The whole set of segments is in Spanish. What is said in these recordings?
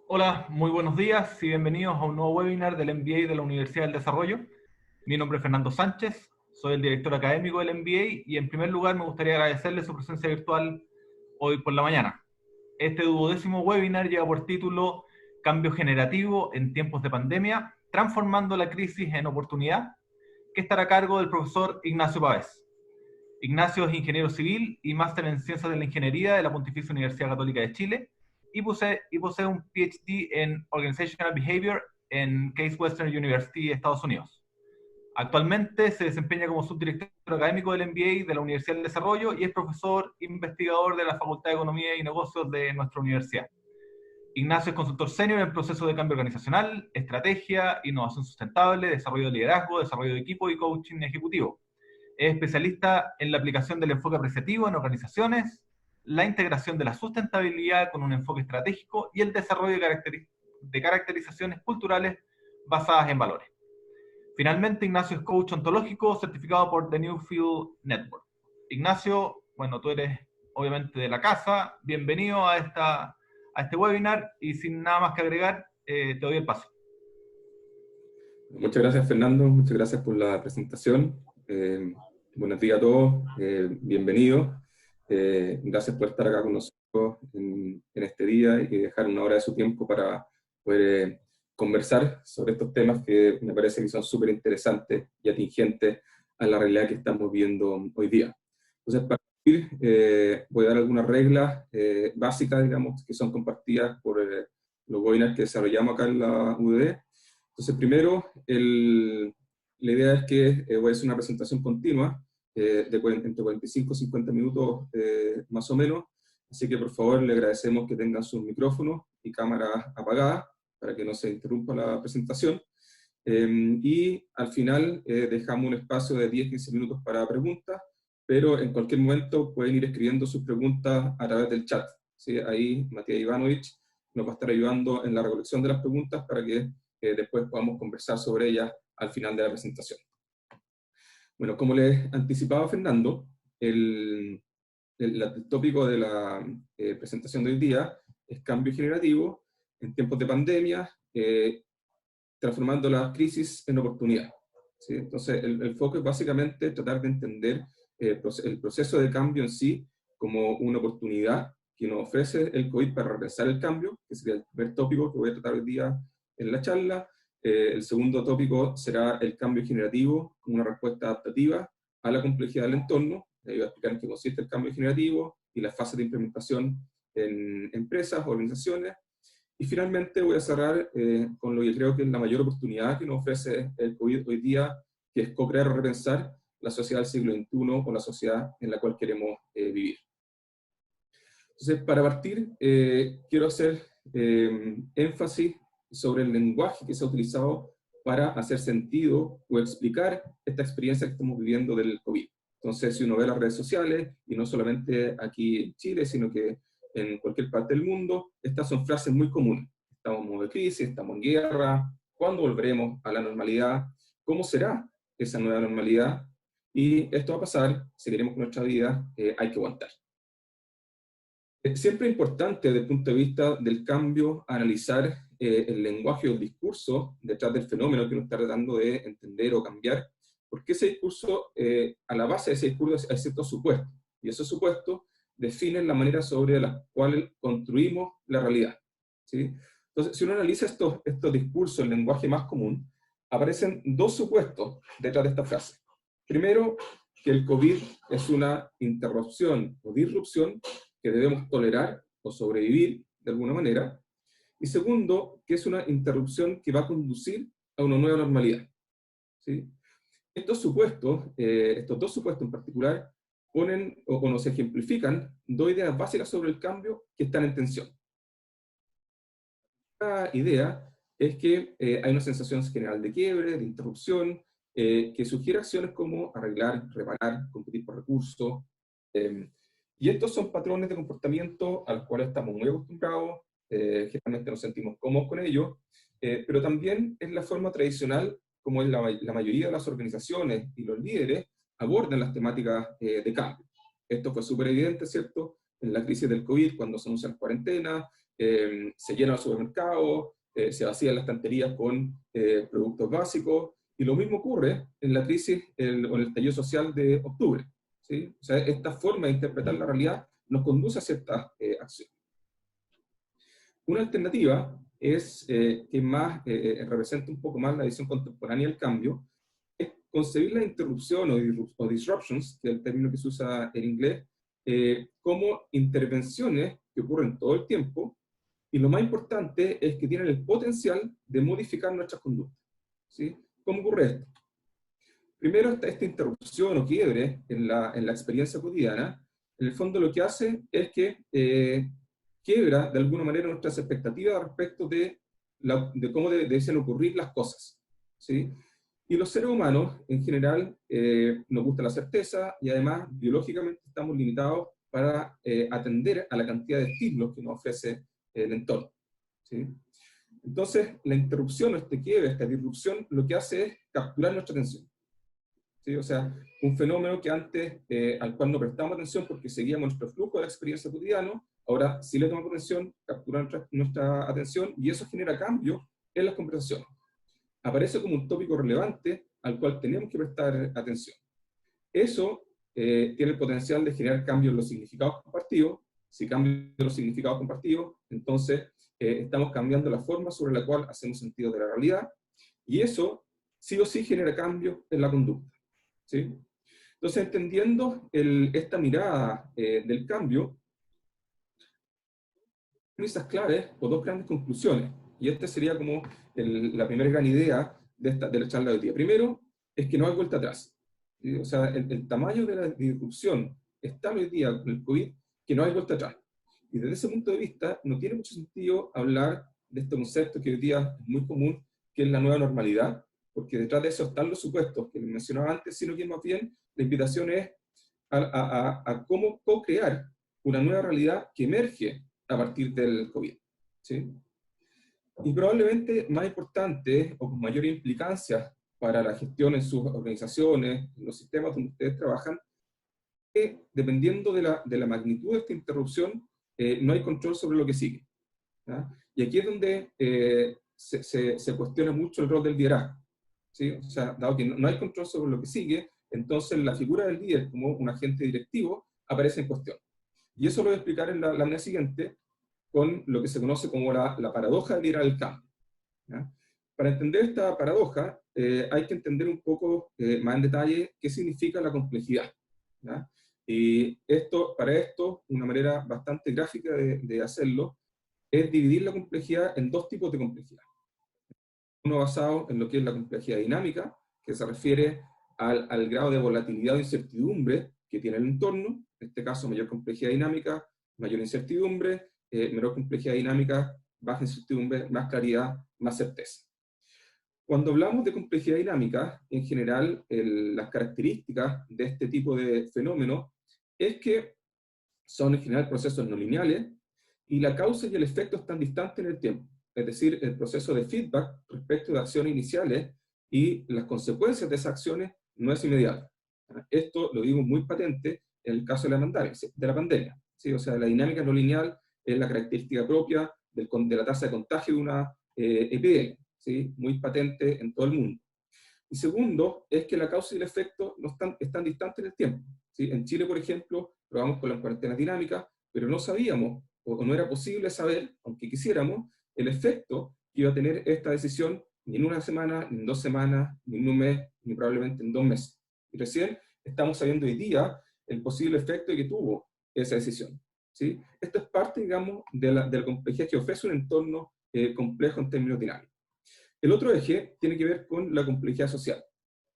Hola, muy buenos días y bienvenidos a un nuevo webinar del MBA de la Universidad del Desarrollo. Mi nombre es Fernando Sánchez, soy el director académico del MBA y en primer lugar me gustaría agradecerle su presencia virtual hoy por la mañana. Este 12º webinar lleva por título Cambio generativo en tiempos de pandemia, transformando la crisis en oportunidad, que estará a cargo del profesor Ignacio Pavés. Ignacio es ingeniero civil y máster en Ciencias de la Ingeniería de la Pontificia Universidad Católica de Chile y posee un PhD en Organizational Behavior en Case Western University, Estados Unidos. Actualmente se desempeña como subdirector académico del MBA de la Universidad del Desarrollo y es profesor investigador de la Facultad de Economía y Negocios de nuestra universidad. Ignacio es consultor senior en procesos de cambio organizacional, estrategia, innovación sustentable, desarrollo de liderazgo, desarrollo de equipo y coaching ejecutivo. Es especialista en la aplicación del enfoque apreciativo en organizaciones, la integración de la sustentabilidad con un enfoque estratégico y el desarrollo de caracterizaciones culturales basadas en valores. Finalmente, Ignacio es coach ontológico certificado por The Newfield Network. Ignacio, bueno, tú eres obviamente de la casa, bienvenido a este webinar y sin nada más que agregar, te doy el paso. Muchas gracias, Fernando. Muchas gracias por la presentación. Buenos días a todos. Bienvenidos. Gracias por estar acá con nosotros en este día y dejar una hora de su tiempo para poder conversar sobre estos temas que me parece que son súper interesantes y atingentes a la realidad que estamos viendo hoy día. Entonces, para partir, voy a dar algunas reglas básicas, digamos, que son compartidas por los webinars que desarrollamos acá en la UDD. Entonces, primero, la idea es que voy a hacer una presentación continua entre 45 y 50 minutos más o menos, así que por favor le agradecemos que tengan sus micrófonos y cámaras apagadas para que no se interrumpa la presentación. Y al final dejamos un espacio de 10-15 minutos para preguntas, pero en cualquier momento pueden ir escribiendo sus preguntas a través del chat, ¿sí? Ahí Matías Ivanovich nos va a estar ayudando en la recolección de las preguntas para que después podamos conversar sobre ellas al final de la presentación. Bueno, como les anticipaba Fernando, el tópico de la presentación de hoy día es cambio generativo en tiempos de pandemia, transformando la crisis en oportunidad, ¿sí? Entonces, el foco es básicamente tratar de entender el proceso de cambio en sí como una oportunidad que nos ofrece el COVID para regresar el cambio, que sería el primer tópico que voy a tratar hoy día en la charla. El segundo tópico será el cambio generativo como una respuesta adaptativa a la complejidad del entorno. Ahí voy a explicar en qué consiste el cambio generativo y las fases de implementación en empresas, organizaciones. Y finalmente voy a cerrar con lo que creo que es la mayor oportunidad que nos ofrece el COVID hoy día, que es co-crear o repensar la sociedad del siglo XXI o la sociedad en la cual queremos vivir. Entonces, para partir, quiero hacer énfasis sobre el lenguaje que se ha utilizado para hacer sentido o explicar esta experiencia que estamos viviendo del COVID. Entonces, si uno ve las redes sociales, y no solamente aquí en Chile, sino que en cualquier parte del mundo, estas son frases muy comunes. Estamos en modo de crisis, estamos en guerra, ¿cuándo volveremos a la normalidad? ¿Cómo será esa nueva normalidad? Y esto va a pasar, si queremos que nuestra vida hay que aguantar. Es siempre importante desde el punto de vista del cambio analizar el lenguaje o el discurso detrás del fenómeno que uno está tratando de entender o cambiar, porque ese discurso, a la base de ese discurso hay ciertos supuestos, y esos supuestos definen la manera sobre la cual construimos la realidad, ¿sí? Entonces, si uno analiza estos discursos, el lenguaje más común, aparecen dos supuestos detrás de esta frase. Primero, que el COVID es una interrupción o disrupción que debemos tolerar o sobrevivir de alguna manera. Y segundo, que es una interrupción que va a conducir a una nueva normalidad, ¿sí? Estos dos supuestos en particular, ponen o nos ejemplifican dos ideas básicas sobre el cambio que están en tensión. La idea es que hay una sensación general de quiebre, de interrupción, que sugiere acciones como arreglar, reparar, competir por recursos. Y estos son patrones de comportamiento a los cuales estamos muy acostumbrados, generalmente nos sentimos cómodos con ellos, pero también es la forma tradicional como es la mayoría de las organizaciones y los líderes abordan las temáticas de cambio. Esto fue súper evidente, ¿cierto?, en la crisis del COVID, cuando se anuncian cuarentenas, se llenan los supermercados, se vacían las estanterías con productos básicos, y lo mismo ocurre en la crisis o en el estallido social de octubre, ¿sí? O sea, esta forma de interpretar la realidad nos conduce a ciertas acciones. Una alternativa es, que más representa un poco más la visión contemporánea del cambio, es concebir la interrupción o disruptions, que es el término que se usa en inglés, como intervenciones que ocurren todo el tiempo, y lo más importante es que tienen el potencial de modificar nuestras conductas, ¿sí? ¿Cómo ocurre esto? Primero está esta interrupción o quiebre en la experiencia cotidiana. En el fondo lo que hace es que quiebra de alguna manera nuestras expectativas respecto de cómo deben ocurrir las cosas, ¿sí? Y los seres humanos, en general, nos gusta la certeza, y además, biológicamente, estamos limitados para atender a la cantidad de estímulos que nos ofrece el entorno, ¿sí? Entonces, la interrupción, o este quiebre, esta disrupción, lo que hace es capturar nuestra atención, ¿sí? O sea, un fenómeno que antes, al cual no prestamos atención porque seguíamos nuestro flujo de la experiencia cotidiana, ahora sí le tomamos atención, captura nuestra atención, y eso genera cambios en las conversaciones. Aparece como un tópico relevante al cual tenemos que prestar atención. Eso tiene el potencial de generar cambios en los significados compartidos. Si cambian los significados compartidos, entonces estamos cambiando la forma sobre la cual hacemos sentido de la realidad, y eso sí o sí genera cambios en la conducta, ¿sí? Entonces, entendiendo esta mirada del cambio, premisas claves o dos grandes conclusiones, y esta sería como la primera gran idea de la charla de hoy día. Primero, es que no hay vuelta atrás, ¿sí? O sea, el tamaño de la disrupción está hoy día con el COVID, que no hay vuelta atrás. Y desde ese punto de vista, no tiene mucho sentido hablar de este concepto que hoy día es muy común, que es la nueva normalidad, porque detrás de eso están los supuestos que les mencionaba antes, sino que más bien la invitación es a cómo co-crear una nueva realidad que emerge a partir del COVID, ¿sí? Y probablemente más importante o con mayor implicancia para la gestión en sus organizaciones, en los sistemas donde ustedes trabajan, que dependiendo de la magnitud de esta interrupción, no hay control sobre lo que sigue, ¿ya? Y aquí es donde se cuestiona mucho el rol del liderazgo, ¿sí? O sea, dado que no hay control sobre lo que sigue, entonces la figura del líder como un agente directivo aparece en cuestión. Y eso lo voy a explicar en la lámina siguiente, con lo que se conoce como la paradoja de liderar el cambio, ¿ya? Para entender esta paradoja, hay que entender un poco más en detalle qué significa la complejidad, ¿ya? Y para esto, una manera bastante gráfica de hacerlo, es dividir la complejidad en dos tipos de complejidad. Uno basado en lo que es la complejidad dinámica, que se refiere al grado de volatilidad o incertidumbre que tiene el entorno. En este caso, mayor complejidad dinámica, mayor incertidumbre, menor complejidad dinámica, baja incertidumbre, más claridad, más certeza. Cuando hablamos de complejidad dinámica, en general, las características de este tipo de fenómenos es que son en general procesos no lineales, y la causa y el efecto están distantes en el tiempo. Es decir, el proceso de feedback respecto de acciones iniciales y las consecuencias de esas acciones no es inmediato. Esto lo digo muy patente en el caso de la pandemia, ¿sí? O sea, la dinámica no lineal es la característica propia de la tasa de contagio de una epidemia, ¿sí? Muy patente en todo el mundo. Y segundo, es que la causa y el efecto no están distantes en el tiempo, ¿sí? En Chile, por ejemplo, probamos con las cuarentenas dinámicas, pero no sabíamos, o no era posible saber, aunque quisiéramos, el efecto que iba a tener esta decisión ni en una semana, ni en 2 semanas, ni en un mes, ni probablemente en 2 meses. Y recién estamos sabiendo hoy día el posible efecto que tuvo esa decisión, ¿sí? Esto es parte, digamos, de la complejidad que ofrece un entorno complejo en términos dinámicos. El otro eje tiene que ver con la complejidad social.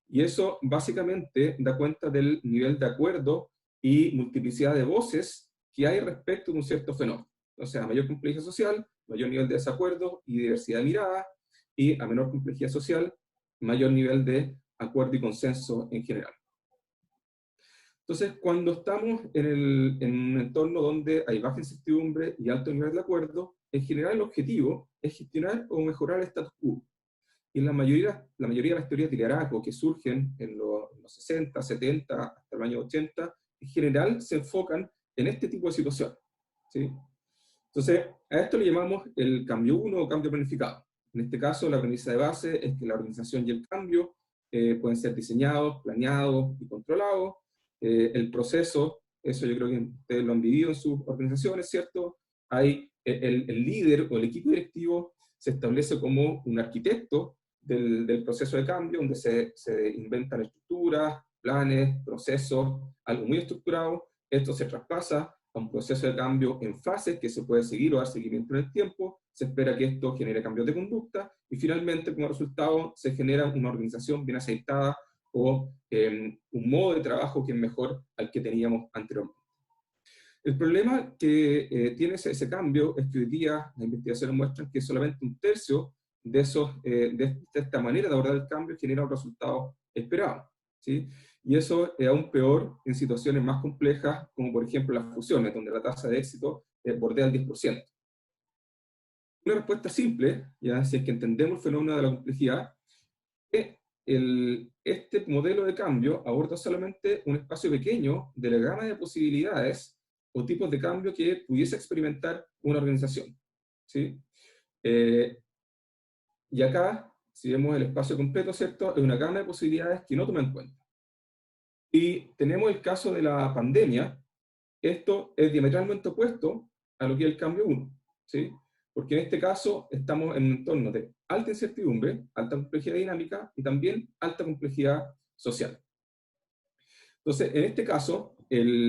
Y eso básicamente da cuenta del nivel de acuerdo y multiplicidad de voces que hay respecto de un cierto fenómeno. O sea, a mayor complejidad social, mayor nivel de desacuerdo y diversidad de miradas, y a menor complejidad social, mayor nivel de acuerdo y consenso en general. Entonces, cuando estamos en un entorno donde hay baja incertidumbre y alto nivel de acuerdo, en general el objetivo es gestionar o mejorar el status quo. Y la mayoría de las teorías de liderazgo que surgen en los 60, 70, hasta el año 80, en general se enfocan en este tipo de situaciones, ¿sí? Entonces, a esto le llamamos el cambio 1 o cambio planificado. En este caso, la premisa de base es que la organización y el cambio pueden ser diseñados, planeados y controlados. El proceso, eso yo creo que ustedes lo han vivido en sus organizaciones, ¿cierto? Hay el líder o el equipo directivo se establece como un arquitecto del proceso de cambio, donde se inventan estructuras, planes, procesos, algo muy estructurado. Esto se traspasa a un proceso de cambio en fases que se puede seguir o dar seguimiento en el tiempo. Se espera que esto genere cambios de conducta y finalmente, como resultado, se genera una organización bien aceitada o un modo de trabajo que es mejor al que teníamos anteriormente. El problema que tiene ese cambio es que hoy día las investigaciones muestran que solamente un tercio de esta manera de abordar el cambio genera un resultado esperado, ¿sí? Y eso es aún peor en situaciones más complejas, como por ejemplo las fusiones, donde la tasa de éxito bordea el 10%. Una respuesta simple, ya si es que entendemos el fenómeno de la complejidad, es este modelo de cambio aborda solamente un espacio pequeño de la gama de posibilidades o tipos de cambio que pudiese experimentar una organización, ¿sí? Y acá, si vemos el espacio completo, ¿cierto?, es una gama de posibilidades que no toma en cuenta. Y tenemos el caso de la pandemia. Esto es diametralmente opuesto a lo que es el cambio 1, ¿sí? Porque en este caso estamos en un entorno de alta incertidumbre, alta complejidad dinámica y también alta complejidad social. Entonces, en este caso,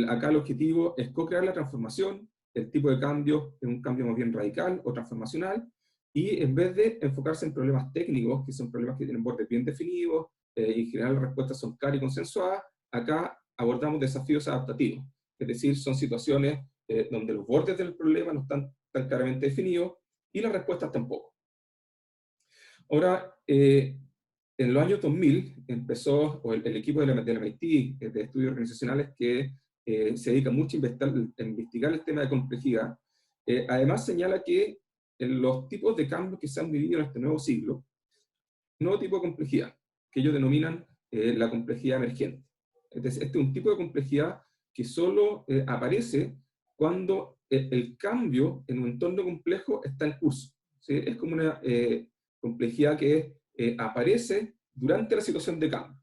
acá el objetivo es co-crear la transformación. El tipo de cambio es un cambio más bien radical o transformacional, y en vez de enfocarse en problemas técnicos, que son problemas que tienen bordes bien definidos, y en general las respuestas son claras y consensuadas, acá abordamos desafíos adaptativos. Es decir, son situaciones donde los bordes del problema no están tan claramente definidos y las respuestas tampoco. Ahora, en los años 2000 empezó el equipo de la MIT, de estudios organizacionales, que se dedica mucho a investigar el tema de complejidad. Además señala que en los tipos de cambios que se han vivido en este nuevo siglo, un nuevo tipo de complejidad, que ellos denominan la complejidad emergente. Este es un tipo de complejidad que solo aparece cuando el cambio en un entorno complejo está en curso, ¿sí? Es como una complejidad que aparece durante la situación de cambio.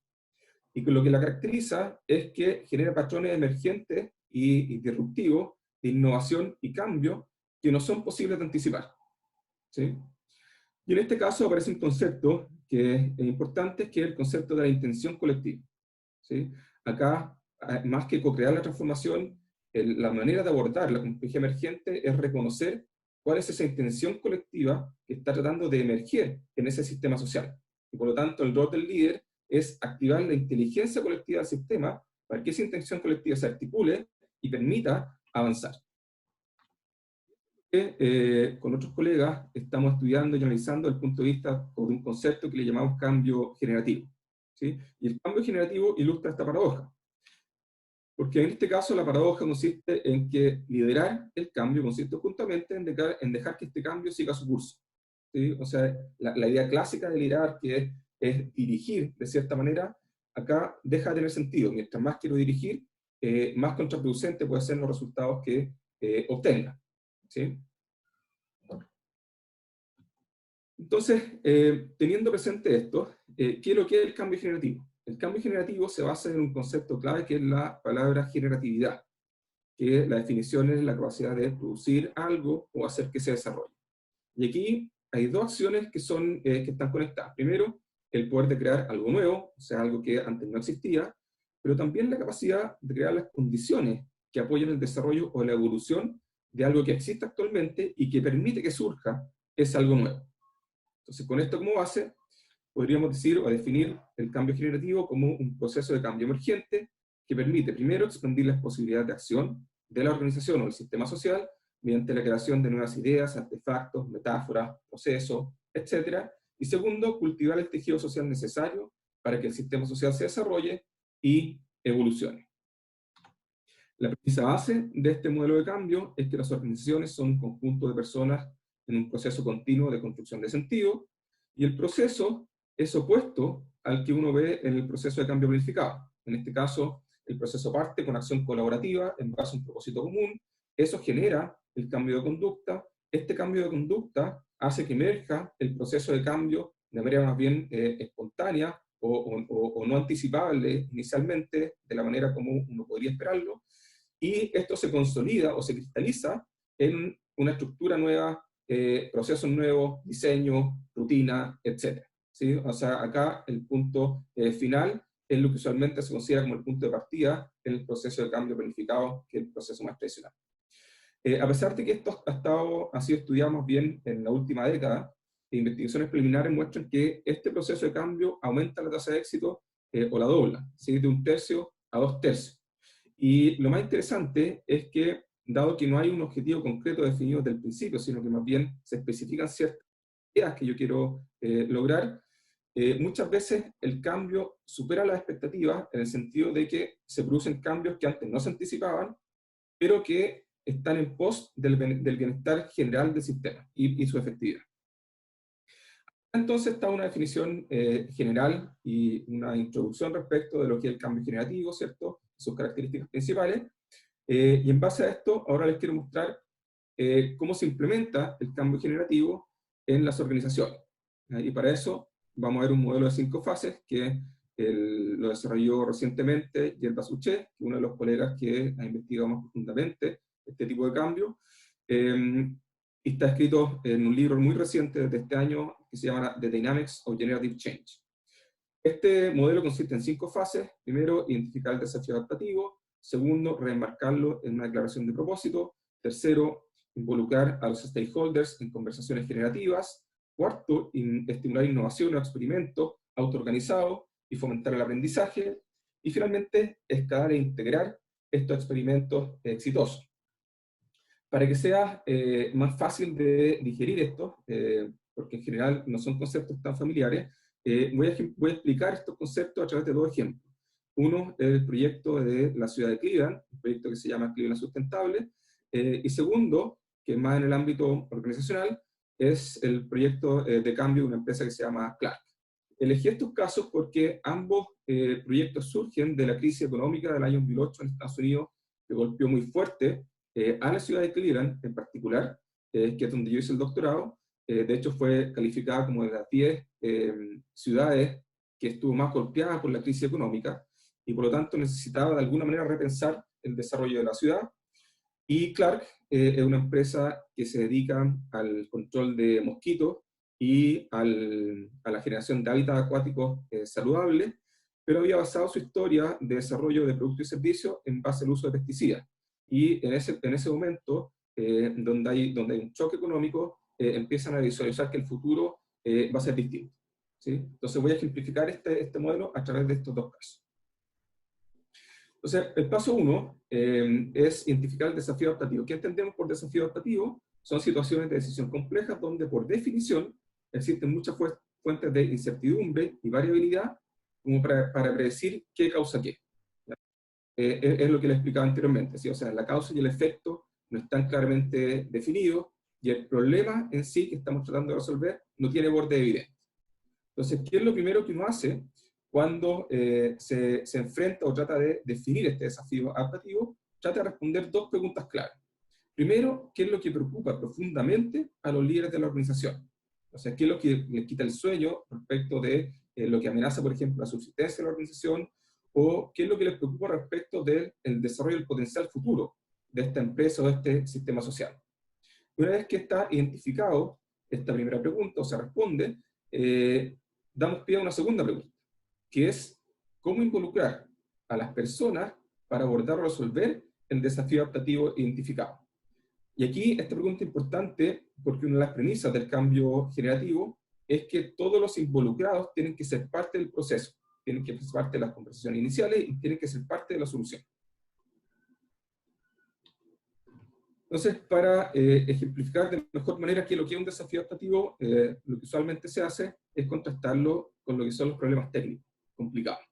Y que lo que la caracteriza es que genera patrones emergentes y disruptivos de innovación y cambio que no son posibles de anticipar, ¿sí? Y en este caso aparece un concepto que es importante, que es el concepto de la intención colectiva, ¿sí? Acá, más que co-crear la transformación, la manera de abordar la complejidad emergente es reconocer cuál es esa intención colectiva que está tratando de emerger en ese sistema social. Y por lo tanto, el rol del líder es activar la inteligencia colectiva del sistema para que esa intención colectiva se articule y permita avanzar. Con otros colegas estamos estudiando y analizando desde el punto de vista de un concepto que le llamamos cambio generativo, ¿sí? Y el cambio generativo ilustra esta paradoja. Porque en este caso la paradoja consiste en que liderar el cambio consiste justamente en dejar que este cambio siga su curso, ¿sí? O sea, la idea clásica de liderar, que es dirigir de cierta manera, acá deja de tener sentido. Mientras más quiero dirigir, más contraproducente pueden ser los resultados que obtenga, ¿sí? Entonces, teniendo presente esto, ¿qué es lo que es el cambio generativo? El cambio generativo se basa en un concepto clave que es la palabra generatividad, que la definición es la capacidad de producir algo o hacer que se desarrolle. Y aquí hay dos acciones que están conectadas. Primero, el poder de crear algo nuevo, o sea, algo que antes no existía, pero también la capacidad de crear las condiciones que apoyen el desarrollo o la evolución de algo que existe actualmente y que permite que surja ese algo nuevo. Entonces, con esto como base, podríamos decir o definir el cambio generativo como un proceso de cambio emergente que permite, primero, expandir las posibilidades de acción de la organización o del sistema social mediante la creación de nuevas ideas, artefactos, metáforas, procesos, etc. Y segundo, cultivar el tejido social necesario para que el sistema social se desarrolle y evolucione. La premisa base de este modelo de cambio es que las organizaciones son un conjunto de personas en un proceso continuo de construcción de sentido, y el proceso es opuesto al que uno ve en el proceso de cambio planificado. En este caso, el proceso parte con acción colaborativa en base a un propósito común. Eso genera el cambio de conducta. Este cambio de conducta hace que emerja el proceso de cambio de manera más bien espontánea o no anticipable inicialmente de la manera como uno podría esperarlo, y esto se consolida o se cristaliza en una estructura nueva, procesos nuevos, diseño, rutina, etc. ¿Sí? O sea, acá el punto final es lo que usualmente se considera como el punto de partida en el proceso de cambio planificado, que es el proceso más tradicional. A pesar de que esto ha sido estudiado más bien en la última década, investigaciones preliminares muestran que este proceso de cambio aumenta la tasa de éxito o la dobla, ¿sí? De 1/3 a 2/3. Y lo más interesante es que, dado que no hay un objetivo concreto definido desde el principio, sino que más bien se especifican ciertas ideas que yo quiero lograr, muchas veces el cambio supera las expectativas en el sentido de que se producen cambios que antes no se anticipaban, pero que están en pos del bienestar general del sistema y su efectividad. Entonces está una definición general y una introducción respecto de lo que es el cambio generativo, ¿cierto? Sus características principales. Y en base a esto, ahora les quiero mostrar cómo se implementa el cambio generativo en las organizaciones. Y para eso vamos a ver un modelo de 5 fases que lo desarrolló recientemente Yerba Suché, que es uno de los colegas que ha investigado más profundamente este tipo de cambio. Y está escrito en un libro muy reciente de este año que se llama The Dynamics of Generative Change. Este modelo consiste en 5 fases. Primero, identificar el desafío adaptativo. Segundo, remarcarlo en una declaración de propósito. Tercero, involucrar a los stakeholders en conversaciones generativas. Cuarto, estimular innovación o experimentos autoorganizados y fomentar el aprendizaje. Y finalmente, escalar e integrar estos experimentos exitosos. Para que sea más fácil de digerir esto, porque en general no son conceptos tan familiares, voy a explicar estos conceptos a través de 2 ejemplos. Uno es el proyecto de la ciudad de Cleveland, un proyecto que se llama Cleveland Sustentable, y segundo, que más en el ámbito organizacional, es el proyecto de cambio de una empresa que se llama Clark. Elegí estos casos porque ambos proyectos surgen de la crisis económica del año 2008 en Estados Unidos, que golpeó muy fuerte a la ciudad de Cleveland en particular, que es donde yo hice el doctorado. De hecho fue calificada como de las 10 ciudades que estuvo más golpeada por la crisis económica, y por lo tanto necesitaba de alguna manera repensar el desarrollo de la ciudad. Y Clark es una empresa que se dedica al control de mosquitos y a la generación de hábitats acuáticos saludables, pero había basado su historia de desarrollo de productos y servicios en base al uso de pesticidas. Y en ese momento, donde hay un choque económico, empiezan a visualizar que el futuro va a ser distinto, ¿sí? Entonces voy a ejemplificar este modelo a través de estos 2 casos. Entonces, el paso 1 es identificar el desafío adaptativo. ¿Qué entendemos por desafío adaptativo? Son situaciones de decisión complejas donde, por definición, existen muchas fuentes de incertidumbre y variabilidad como para predecir qué causa qué. Es lo que les explicaba anteriormente, ¿sí? O sea, la causa y el efecto no están claramente definidos, y el problema en sí que estamos tratando de resolver no tiene borde evidente. Entonces, ¿qué es lo primero que uno hace cuando se enfrenta o trata de definir este desafío adaptativo? Trata de responder 2 preguntas claves. Primero, ¿qué es lo que preocupa profundamente a los líderes de la organización? O sea, ¿qué es lo que les quita el sueño respecto de lo que amenaza, por ejemplo, la subsistencia de la organización? ¿O qué es lo que les preocupa respecto del desarrollo del potencial futuro de esta empresa o de este sistema social? Una vez que está identificado esta primera pregunta, o se responde, damos pie a una segunda pregunta, que es cómo involucrar a las personas para abordar o resolver el desafío adaptativo identificado. Y aquí esta pregunta es importante porque una de las premisas del cambio generativo es que todos los involucrados tienen que ser parte del proceso, tienen que ser parte de las conversaciones iniciales y tienen que ser parte de la solución. Entonces, para ejemplificar de mejor manera que lo que es un desafío adaptativo, lo que usualmente se hace es contrastarlo con lo que son los problemas técnicos complicados.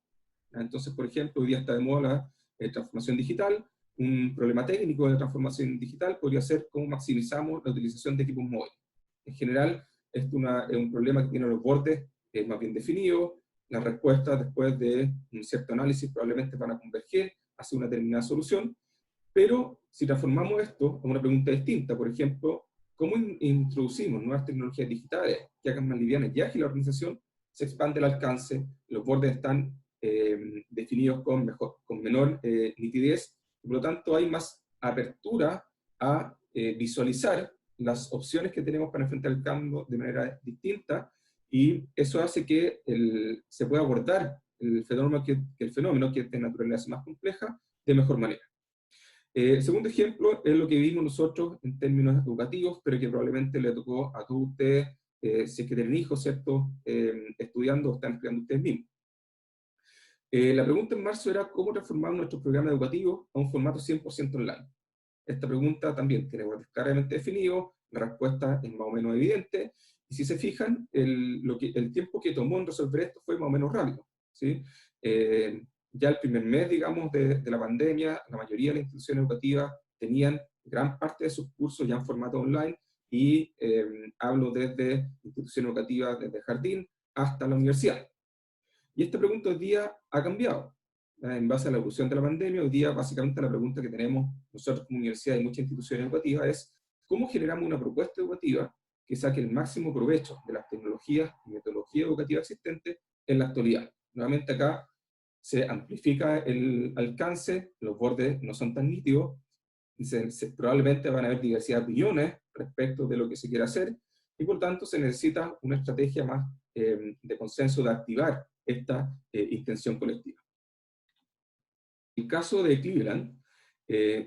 Entonces, por ejemplo, hoy día está de moda la transformación digital. Un problema técnico de transformación digital podría ser cómo maximizamos la utilización de equipos móviles. En general, esto es un problema que tiene los bordes más bien definidos. Las respuestas, después de un cierto análisis, probablemente van a converger hacia una determinada solución. Pero si transformamos esto a una pregunta distinta, por ejemplo, ¿cómo introducimos nuevas tecnologías digitales que hagan más liviana y ágil la organización? Se expande el alcance, los bordes están definidos con menor nitidez, y por lo tanto hay más apertura a visualizar las opciones que tenemos para enfrentar el cambio de manera distinta, y eso hace que se pueda abordar el fenómeno que es de naturaleza más compleja de mejor manera. El segundo ejemplo es lo que vimos nosotros en términos educativos, pero que probablemente le tocó a todos ustedes, si es que tienen hijos, ¿cierto?, estudiando o están estudiando ustedes mismos. La pregunta en marzo era cómo transformar nuestro programa educativo a un formato 100% online. Esta pregunta también tiene claramente definido, la respuesta es más o menos evidente, y si se fijan, el tiempo que tomó en resolver esto fue más o menos rápido, ¿sí? Ya el primer mes, digamos, de la pandemia, la mayoría de las instituciones educativas tenían gran parte de sus cursos ya en formato online, y hablo desde instituciones educativas, desde jardín hasta la universidad. Y esta pregunta hoy día ha cambiado. En base a la evolución de la pandemia, hoy día básicamente la pregunta que tenemos nosotros como universidad y muchas instituciones educativas es ¿cómo generamos una propuesta educativa que saque el máximo provecho de las tecnologías y metodologías educativas existentes en la actualidad? Nuevamente acá se amplifica el alcance, los bordes no son tan nítidos, probablemente van a haber diversidad de opiniones respecto de lo que se quiere hacer, y por tanto se necesita una estrategia más de consenso, de activar esta intención colectiva. El caso de Cleveland,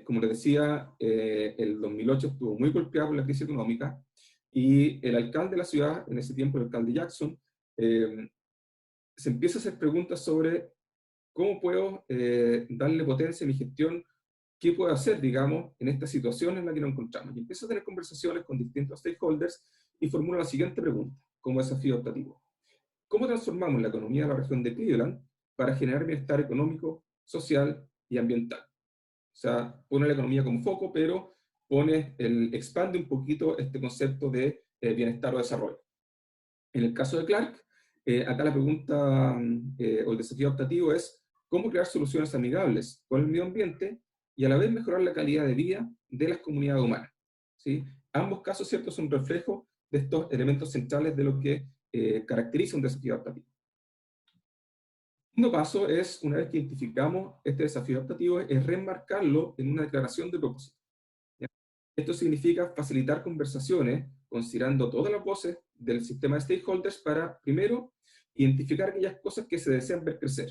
como les decía, el 2008 estuvo muy golpeado por la crisis económica, y el alcalde de la ciudad, en ese tiempo el alcalde Jackson, se empieza a hacer preguntas sobre cómo puedo darle potencia a mi gestión, qué puedo hacer, digamos, en esta situación en la que nos encontramos. Y empieza a tener conversaciones con distintos stakeholders y formula la siguiente pregunta, como desafío optativo. ¿Cómo transformamos la economía de la región de Cleveland para generar bienestar económico, social y ambiental? O sea, pone la economía como foco, pero expande un poquito este concepto de bienestar o desarrollo. En el caso de Clark, acá la pregunta o el desafío optativo es cómo crear soluciones amigables con el medio ambiente y a la vez mejorar la calidad de vida de las comunidades humanas, ¿sí? Ambos casos, ¿cierto?, son reflejos de estos elementos centrales de lo que caracteriza un desafío adaptativo. El segundo paso es, una vez que identificamos este desafío adaptativo, es remarcarlo en una declaración de propósito. ¿Ya? Esto significa facilitar conversaciones, considerando todas las voces del sistema de stakeholders para, primero, identificar aquellas cosas que se desean ver crecer.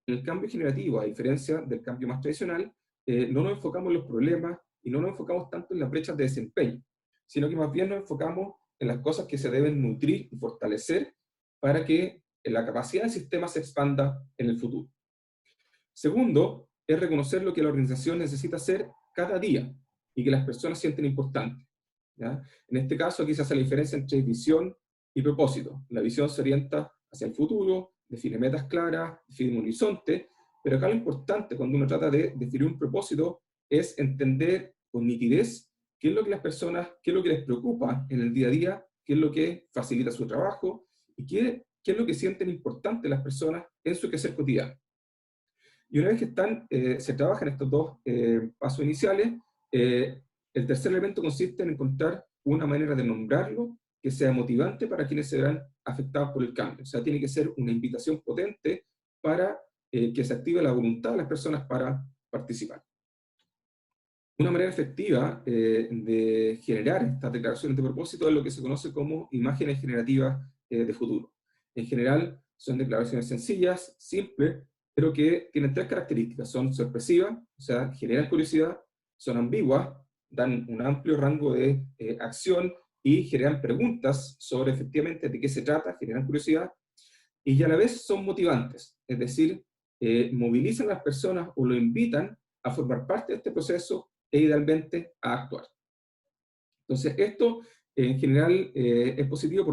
En el cambio generativo, a diferencia del cambio más tradicional, no nos enfocamos en los problemas y no nos enfocamos tanto en las brechas de desempeño, sino que más bien nos enfocamos en las cosas que se deben nutrir y fortalecer para que la capacidad del sistema se expanda en el futuro. Segundo, es reconocer lo que la organización necesita hacer cada día y que las personas sienten importante, ¿ya? En este caso, aquí se hace la diferencia entre visión y propósito. La visión se orienta hacia el futuro, define metas claras, define un horizonte, pero acá lo importante cuando uno trata de definir un propósito es entender con nitidez qué es lo que las personas, qué es lo que les preocupa en el día a día, qué es lo que facilita su trabajo y qué es lo que sienten importante las personas en su quehacer cotidiano. Y una vez que se trabajan estos dos pasos iniciales, el tercer elemento consiste en encontrar una manera de nombrarlo que sea motivante para quienes se verán afectados por el cambio. O sea, tiene que ser una invitación potente para que se active la voluntad de las personas para participar. Una manera efectiva de generar estas declaraciones de propósito es lo que se conoce como imágenes generativas de futuro. En general, son declaraciones sencillas, simples, pero que tienen tres características. Son sorpresivas, o sea, generan curiosidad, son ambiguas, dan un amplio rango de acción y generan preguntas sobre efectivamente de qué se trata, generan curiosidad, y a la vez son motivantes, es decir, movilizan a las personas o lo invitan a formar parte de este proceso e idealmente a actuar. Entonces, esto en general es positivo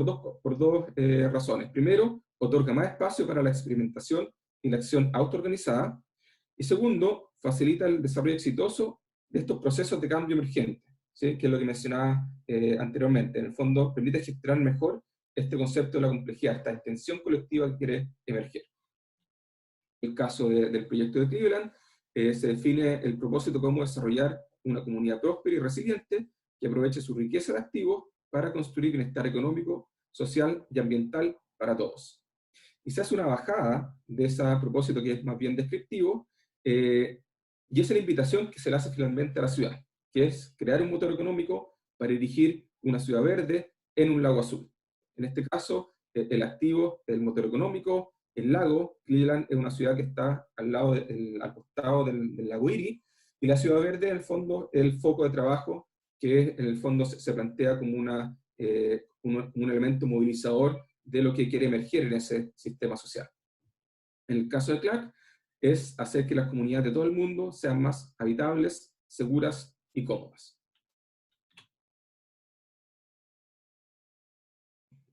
por dos razones. Primero, otorga más espacio para la experimentación y la acción autoorganizada. Y segundo, facilita el desarrollo exitoso de estos procesos de cambio emergente, ¿sí?, que es lo que mencionaba anteriormente. En el fondo, permite gestionar mejor este concepto de la complejidad, esta intención colectiva que quiere emerger. El caso del proyecto de Cleveland, se define el propósito como desarrollar una comunidad próspera y resiliente que aproveche su riqueza de activos para construir bienestar económico, social y ambiental para todos. Y se hace una bajada de ese propósito que es más bien descriptivo, y esa es la invitación que se le hace finalmente a la ciudad, que es crear un motor económico para dirigir una ciudad verde en un lago azul. En este caso, el activo del motor económico, el lago. Cleveland es una ciudad que está al costado del lago Erie, y la ciudad verde, en el fondo, es el foco de trabajo que en el fondo se plantea como un elemento movilizador de lo que quiere emerger en ese sistema social. En el caso de Clark, es hacer que las comunidades de todo el mundo sean más habitables, seguras y cómodas.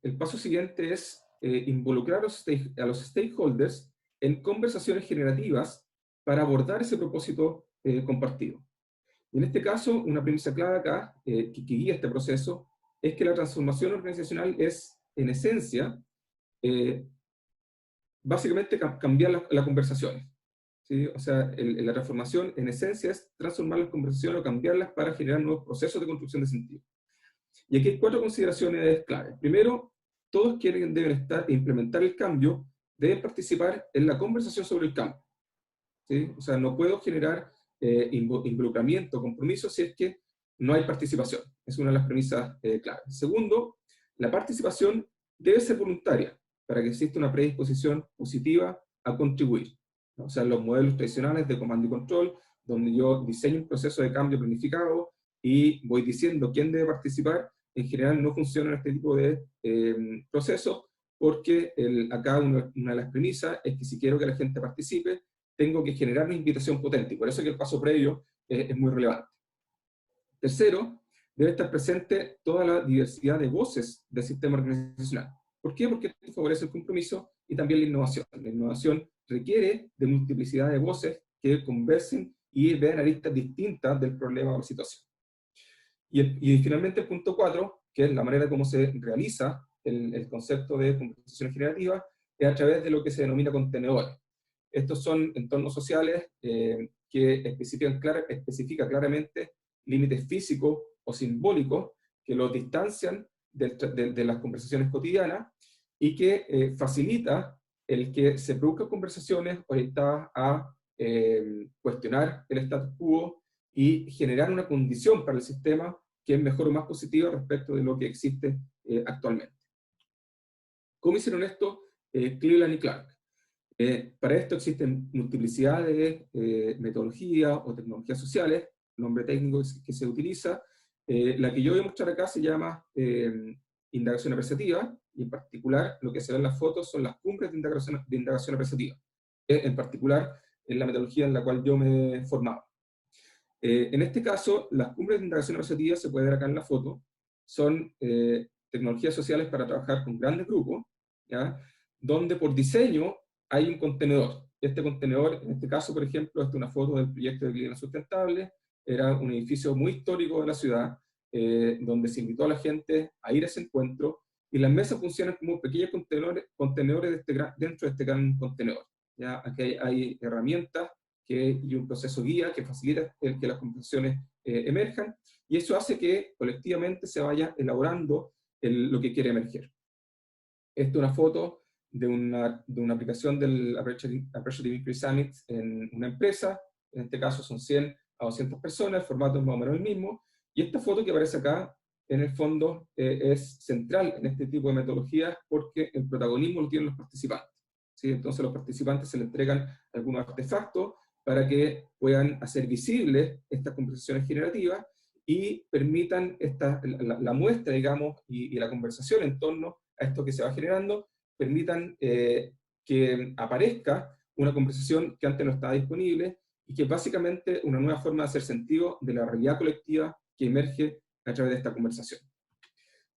El paso siguiente es involucrar a los stakeholders en conversaciones generativas para abordar ese propósito compartido. Y en este caso, una premisa clave acá, que guía este proceso, es que la transformación organizacional es, en esencia, básicamente cambiar las conversaciones. ¿Sí? O sea, la transformación, en esencia, es transformar las conversaciones o cambiarlas para generar nuevos procesos de construcción de sentido. Y aquí hay 4 consideraciones claves. Primero, todos quienes deben implementar el cambio, deben participar en la conversación sobre el cambio. ¿Sí? O sea, no puedo generar involucramiento, compromiso, si es que no hay participación. Es una de las premisas claves. Segundo, la participación debe ser voluntaria, para que exista una predisposición positiva a contribuir. ¿No? O sea, los modelos tradicionales de comando y control, donde yo diseño un proceso de cambio planificado y voy diciendo quién debe participar, en general no funcionan este tipo de procesos, porque acá una de las premisas es que si quiero que la gente participe, tengo que generar una invitación potente, y por eso que el paso previo es muy relevante. Tercero, debe estar presente toda la diversidad de voces del sistema organizacional. ¿Por qué? Porque esto favorece el compromiso y también la innovación. La innovación requiere de multiplicidad de voces que conversen y vean aristas distintas del problema o la situación. Y finalmente el punto 4, que es la manera como se realiza el concepto de conversaciones generativas, es a través de lo que se denomina contenedores. Estos son entornos sociales que especifican claramente límites físicos o simbólicos que los distancian de las conversaciones cotidianas, y que facilita el que se produzcan conversaciones orientadas a cuestionar el status quo y generar una condición para el sistema que es mejor o más positiva respecto de lo que existe actualmente. ¿Cómo hicieron esto Cleveland y Clark? Para esto existen multiplicidad de metodologías o tecnologías sociales, nombre técnico que se utiliza. La que yo voy a mostrar acá se llama indagación apreciativa, y en particular lo que se ve en las fotos son las cumbres de indagación apreciativa. En particular, en la metodología en la cual yo me he formado. En este caso, las cumbres de indagación apreciativa, se puede ver acá en la foto, son tecnologías sociales para trabajar con grandes grupos, ¿ya? Donde por diseño hay un contenedor. Este contenedor, en este caso, por ejemplo, esta es una foto del proyecto de Cleveland Sustentable. Era un edificio muy histórico de la ciudad, donde se invitó a la gente a ir a ese encuentro, y las mesas funcionan como pequeños contenedores dentro de este gran contenedor. ¿Ya? Aquí hay herramientas y un proceso guía que facilita que las conversaciones emerjan, y eso hace que colectivamente se vaya elaborando lo que quiere emerger. Esta es una foto de una aplicación del Appreciative Inquiry Summit en una empresa. En este caso son 100 a 200 personas, el formato es más o menos el mismo, y esta foto que aparece acá, en el fondo, es central en este tipo de metodologías, porque el protagonismo lo tienen los participantes. ¿Sí? Entonces los participantes se les entregan algunos artefactos para que puedan hacer visibles estas conversaciones generativas y permitan la muestra, digamos, y la conversación en torno a esto que se va generando, permitan que aparezca una conversación que antes no estaba disponible, y que es básicamente una nueva forma de hacer sentido de la realidad colectiva que emerge a través de esta conversación.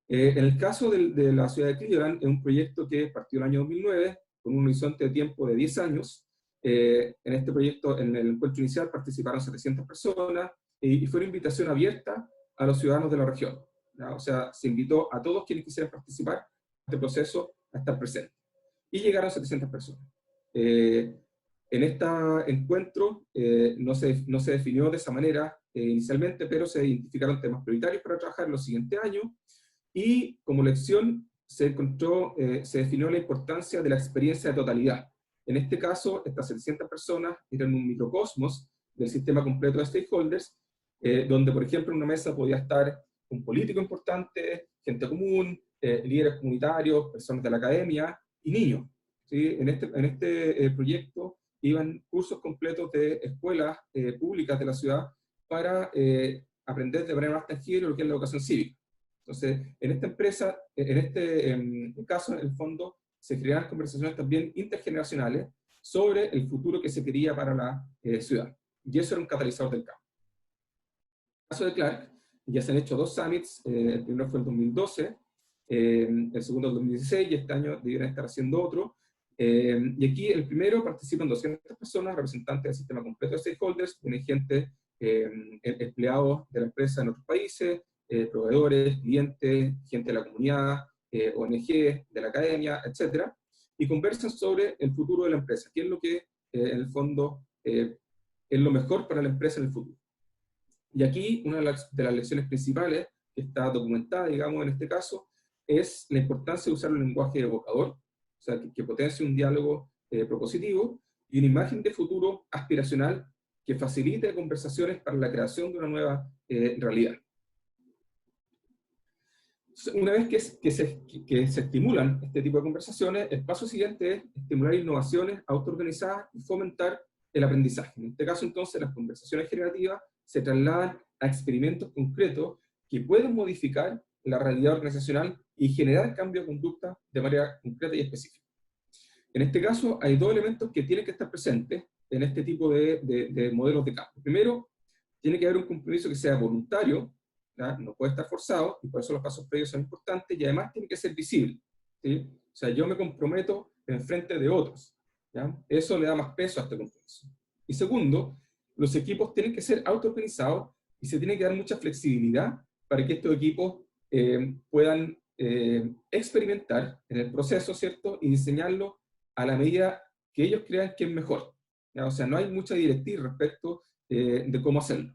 En el caso de la ciudad de Cleveland, es un proyecto que partió en el año 2009, con un horizonte de tiempo de 10 años. En este proyecto, en el encuentro inicial, participaron 700 personas, y fue una invitación abierta a los ciudadanos de la región, ¿ya? O sea, se invitó a todos quienes quisieran participar en este proceso a estar presentes. Y llegaron 700 personas. En este encuentro no se definió de esa manera inicialmente, pero se identificaron temas prioritarios para trabajar en los siguientes años, y como lección se definió la importancia de la experiencia de totalidad. En este caso, estas 700 personas eran un microcosmos del sistema completo de stakeholders, donde, por ejemplo, en una mesa podía estar un político importante, gente común, líderes comunitarios, personas de la academia y niños. ¿Sí? En este proyecto iban cursos completos de escuelas públicas de la ciudad para aprender de manera más tangible lo que es la educación cívica. Entonces, en esta empresa, en este caso, en el fondo, se crearon conversaciones también intergeneracionales sobre el futuro que se quería para la ciudad. Y eso era un catalizador del cambio. En el caso de Clark, ya se han hecho 2 summits, el primero fue en 2012, el segundo en 2016, y este año deberían estar haciendo otro. Y aquí el primero participan 200 personas, representantes del sistema completo de stakeholders, tienen gente, empleados de la empresa en otros países, proveedores, clientes, gente de la comunidad, ONG, de la academia, etc. Y conversan sobre el futuro de la empresa, qué es lo que en el fondo es lo mejor para la empresa en el futuro. Y aquí una de las lecciones principales, que está documentada, digamos, en este caso, es la importancia de usar un lenguaje evocador, o sea, que potencie un diálogo propositivo, y una imagen de futuro aspiracional que facilite conversaciones para la creación de una nueva realidad. Una vez que se estimulan este tipo de conversaciones, el paso siguiente es estimular innovaciones autoorganizadas y fomentar el aprendizaje. En este caso, entonces, las conversaciones generativas se trasladan a experimentos concretos que pueden modificar la realidad organizacional y generar cambio de conducta de manera concreta y específica. En este caso, hay 2 elementos que tienen que estar presentes en este tipo de modelos de cambio. Primero, tiene que haber un compromiso que sea voluntario, ¿ya? No puede estar forzado, y por eso los pasos previos son importantes, y además tiene que ser visible, ¿sí? O sea, yo me comprometo en frente de otros, ¿ya? Eso le da más peso a este compromiso. Y segundo, los equipos tienen que ser autoorganizados y se tiene que dar mucha flexibilidad para que estos equipos puedan experimentar en el proceso, ¿cierto? Y diseñarlo a la medida que ellos crean que es mejor, ¿ya? O sea, no hay mucha directriz respecto de cómo hacerlo.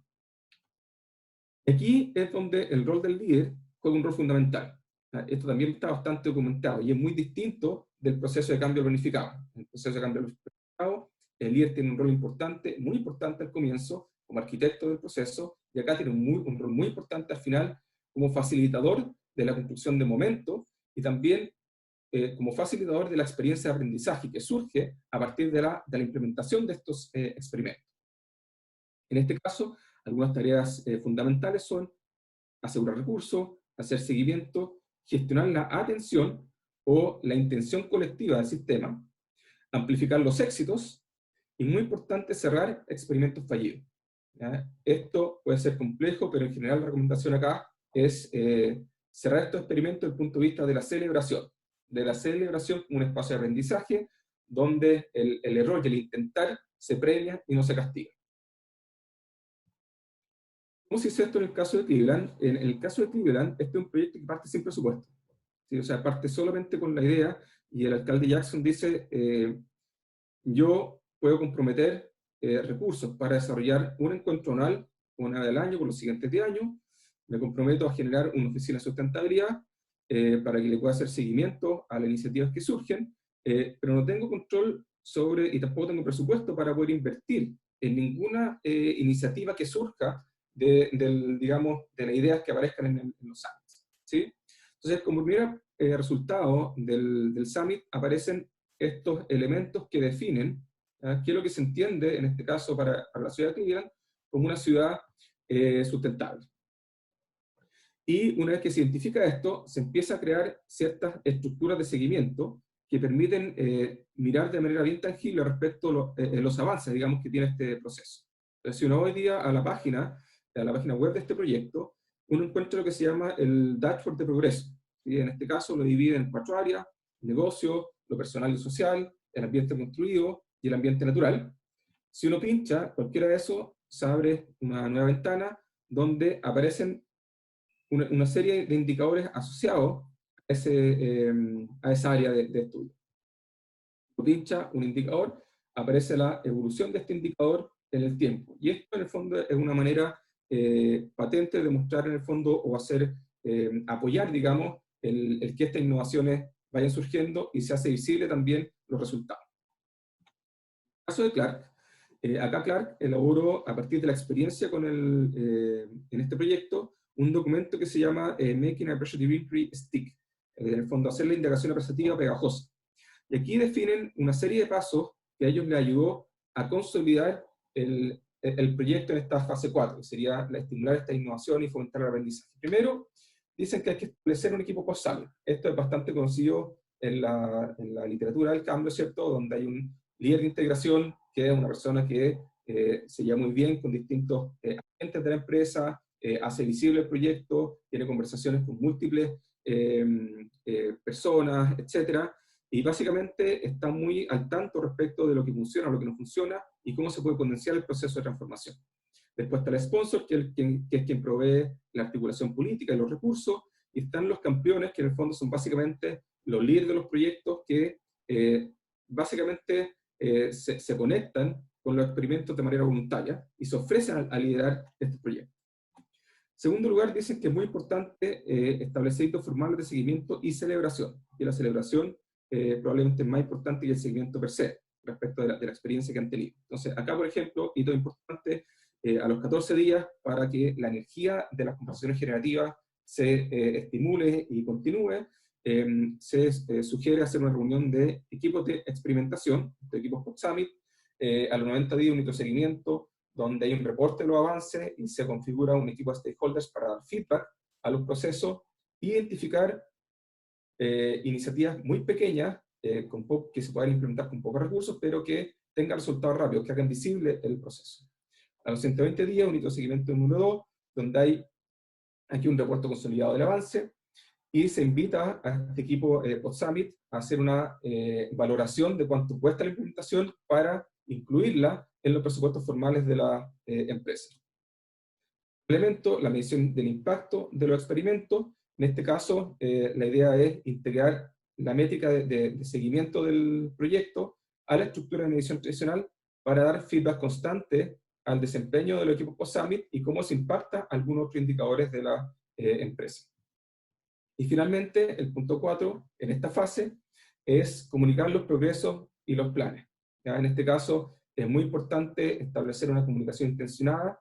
Aquí es donde el rol del líder juega un rol fundamental. Esto también está bastante documentado y es muy distinto del proceso de cambio planificado. En el proceso de cambio planificado, el líder tiene un rol importante, muy importante al comienzo, como arquitecto del proceso, y acá tiene un rol muy importante al final, como facilitador de la construcción de momentos, y también como facilitador de la experiencia de aprendizaje que surge a partir de la implementación de estos experimentos. En este caso, algunas tareas fundamentales son asegurar recursos, hacer seguimiento, gestionar la atención o la intención colectiva del sistema, amplificar los éxitos, y muy importante, cerrar experimentos fallidos. ¿Ya? Esto puede ser complejo, pero en general la recomendación acá es cerrar estos experimentos desde el punto de vista de la celebración como un espacio de aprendizaje, donde el error y el intentar se premia y no se castiga. ¿Cómo se hizo esto en el caso de Cleveland? En el caso de Cleveland, este es un proyecto que parte sin presupuesto, ¿sí? O sea, parte solamente con la idea, y el alcalde Jackson dice, yo puedo comprometer recursos para desarrollar un encuentro anual, una vez al año, por los siguientes 10 años, me comprometo a generar una oficina de sustentabilidad para que le pueda hacer seguimiento a las iniciativas que surgen, pero no tengo control sobre, y tampoco tengo presupuesto para poder invertir en ninguna iniciativa que surja digamos, de las ideas que aparezcan en los summits, ¿sí? Entonces, como primer resultado del summit, aparecen estos elementos que definen qué es lo que se entiende, en este caso para la ciudad de Cleveland, como una ciudad sustentable. Y una vez que se identifica esto, se empieza a crear ciertas estructuras de seguimiento que permiten mirar de manera bien tangible respecto a los avances, digamos, que tiene este proceso. Entonces, si uno va hoy día a la página web de este proyecto, uno encuentra lo que se llama el dashboard de progreso, ¿sí? En este caso lo divide en 4 áreas: negocio, lo personal y social, el ambiente construido y el ambiente natural. Si uno pincha cualquiera de esos, se abre una nueva ventana donde aparecen una serie de indicadores asociados a esa área de estudio. Uno pincha un indicador, aparece la evolución de este indicador en el tiempo. Y esto en el fondo es una manera patente de mostrar en el fondo o hacer, apoyar, digamos, el que estas innovaciones vayan surgiendo y se hace visible también los resultados. En el caso de Clark, acá Clark elaboró, a partir de la experiencia con en este proyecto, un documento que se llama Making a Appreciative Inquiry Stick, en el fondo hacer la indagación apreciativa pegajosa. Y aquí definen una serie de pasos que a ellos les ayudó a consolidar el proyecto en esta fase 4, que sería la estimular esta innovación y fomentar el aprendizaje. Primero, dicen que hay que establecer un equipo post-summit. Esto es bastante conocido en la literatura del cambio, ¿cierto? Donde hay un líder de integración, que es una persona que se lleva muy bien con distintos agentes de la empresa, hace visible el proyecto, tiene conversaciones con múltiples personas, etcétera, y básicamente está muy al tanto respecto de lo que funciona, lo que no funciona, y cómo se puede potenciar el proceso de transformación. Después está el sponsor, que es quien provee la articulación política y los recursos, y están los campeones, que en el fondo son básicamente los líderes de los proyectos que básicamente se conectan con los experimentos de manera voluntaria y se ofrecen a liderar este proyecto. En segundo lugar, dicen que es muy importante establecer hitos formales de seguimiento y celebración. Y la celebración probablemente es más importante que el seguimiento per se, respecto de la experiencia que han tenido. Entonces, acá, por ejemplo, hito importante, a los 14 días, para que la energía de las conversaciones generativas se estimule y continúe, se sugiere hacer una reunión de equipos de experimentación, de equipos post-summit, a los 90 días un hito de seguimiento, donde hay un reporte de los avances y se configura un equipo de stakeholders para dar feedback a los procesos, identificar iniciativas muy pequeñas que se puedan implementar con pocos recursos, pero que tengan resultados rápidos, que hagan visible el proceso. A los 120 días, un hito de seguimiento número 2, donde hay aquí un reporte consolidado del avance, y se invita a este equipo post-summit a hacer una valoración de cuánto cuesta la implementación para incluirla en los presupuestos formales de la empresa. Complemento, la medición del impacto de los experimentos. En este caso, la idea es integrar la métrica de seguimiento del proyecto a la estructura de medición tradicional para dar feedback constante al desempeño del equipo post-summit y cómo se impacta algunos otros indicadores de la empresa. Y finalmente, el punto 4, en esta fase, es comunicar los progresos y los planes. ¿Ya? En este caso, es muy importante establecer una comunicación intencionada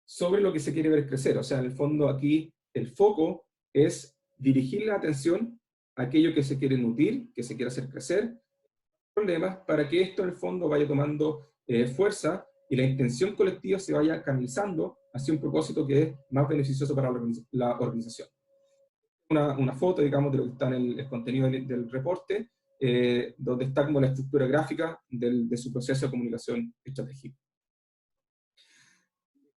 sobre lo que se quiere ver crecer. O sea, en el fondo aquí el foco es dirigir la atención a aquello que se quiere nutrir, que se quiere hacer crecer, problemas, para que esto en el fondo vaya tomando fuerza y la intención colectiva se vaya canalizando hacia un propósito que es más beneficioso para la organización. Una foto, digamos, de lo que está en el contenido del reporte, donde está como la estructura gráfica de su proceso de comunicación estratégica.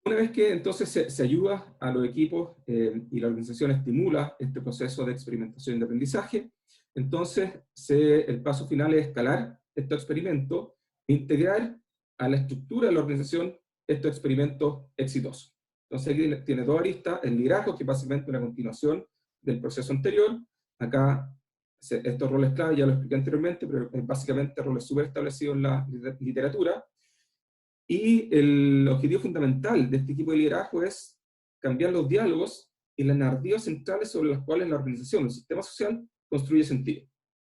Una vez que entonces se ayuda a los equipos y la organización estimula este proceso de experimentación y de aprendizaje, entonces el paso final es escalar estos experimentos e integrar a la estructura de la organización estos experimentos exitosos. Entonces aquí tiene dos aristas: el liderazgo, que es básicamente una continuación del proceso anterior. Acá estos roles clave ya lo expliqué anteriormente, pero es básicamente roles súper establecidos en la literatura. Y el objetivo fundamental de este equipo de liderazgo es cambiar los diálogos y las narrativas centrales sobre las cuales la organización, el sistema social, construye sentido.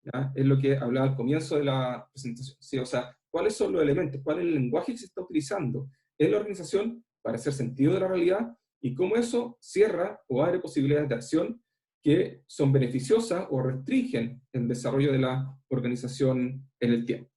¿Ya? Es lo que hablaba al comienzo de la presentación. ¿Sí? O sea, ¿cuáles son los elementos? ¿Cuál es el lenguaje que se está utilizando en la organización para hacer sentido de la realidad? Y cómo eso cierra o abre posibilidades de acción que son beneficiosas o restringen el desarrollo de la organización en el tiempo.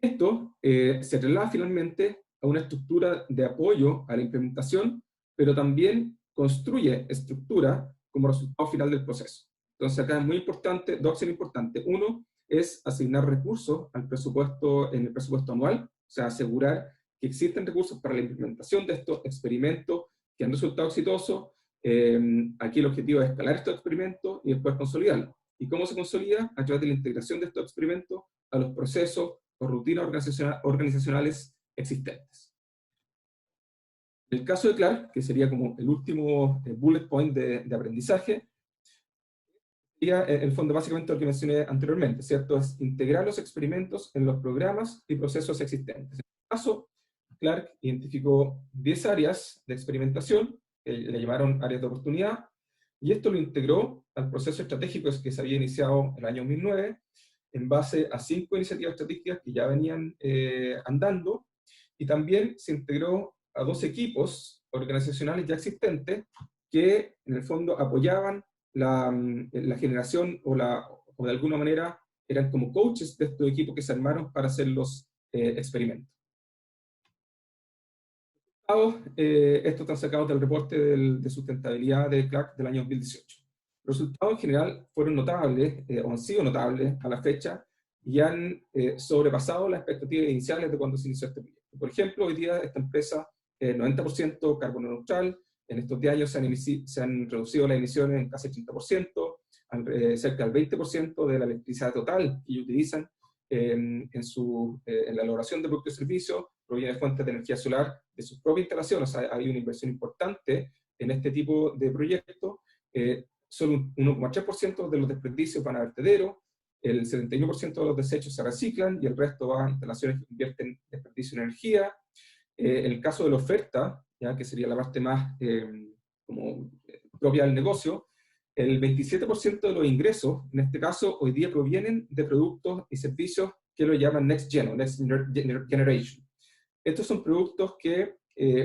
Esto se traslada finalmente a una estructura de apoyo a la implementación, pero también construye estructura como resultado final del proceso. Entonces acá es muy importante, dos acciones importantes. Uno es asignar recursos al presupuesto, en el presupuesto anual, o sea, asegurar que existen recursos para la implementación de estos experimentos que han resultado exitosos. Aquí el objetivo es escalar estos experimentos y después consolidarlos. ¿Y cómo se consolida? A través de la integración de estos experimentos a los procesos o rutinas organizacionales existentes. En el caso de Clark, que sería como el último bullet point de aprendizaje, Y en el fondo, básicamente lo que mencioné anteriormente, ¿cierto? Es integrar los experimentos en los programas y procesos existentes. En este caso, Clark identificó 10 áreas de experimentación, que le llamaron áreas de oportunidad, y esto lo integró al proceso estratégico que se había iniciado en el año 2009, en base a 5 iniciativas estratégicas que ya venían andando, y también se integró a 2 equipos organizacionales ya existentes que en el fondo apoyaban la generación o de alguna manera eran como coaches de estos equipos que se armaron para hacer los experimentos. Estos están sacados del reporte de sustentabilidad de Clark del año 2018. Los resultados en general fueron notables, o han sido notables a la fecha, y han sobrepasado las expectativas iniciales de cuando se inició este proyecto. Por ejemplo, hoy día esta empresa es 90% carbono neutral, en estos 10 años se han reducido las emisiones en casi 30%, cerca del 20% de la electricidad total que utilizan en la elaboración de productos y servicios proviene de fuentes de energía solar de sus propias instalaciones. O sea, hay una inversión importante en este tipo de proyectos. Solo un 1,3% de los desperdicios van a vertedero, el 71% de los desechos se reciclan y el resto va a instalaciones que convierten desperdicio en energía. En el caso de la oferta, ya que sería la parte más propia del negocio, el 27% de los ingresos, en este caso, hoy día provienen de productos y servicios que lo llaman Next Gen o Next Generation. Estos son productos que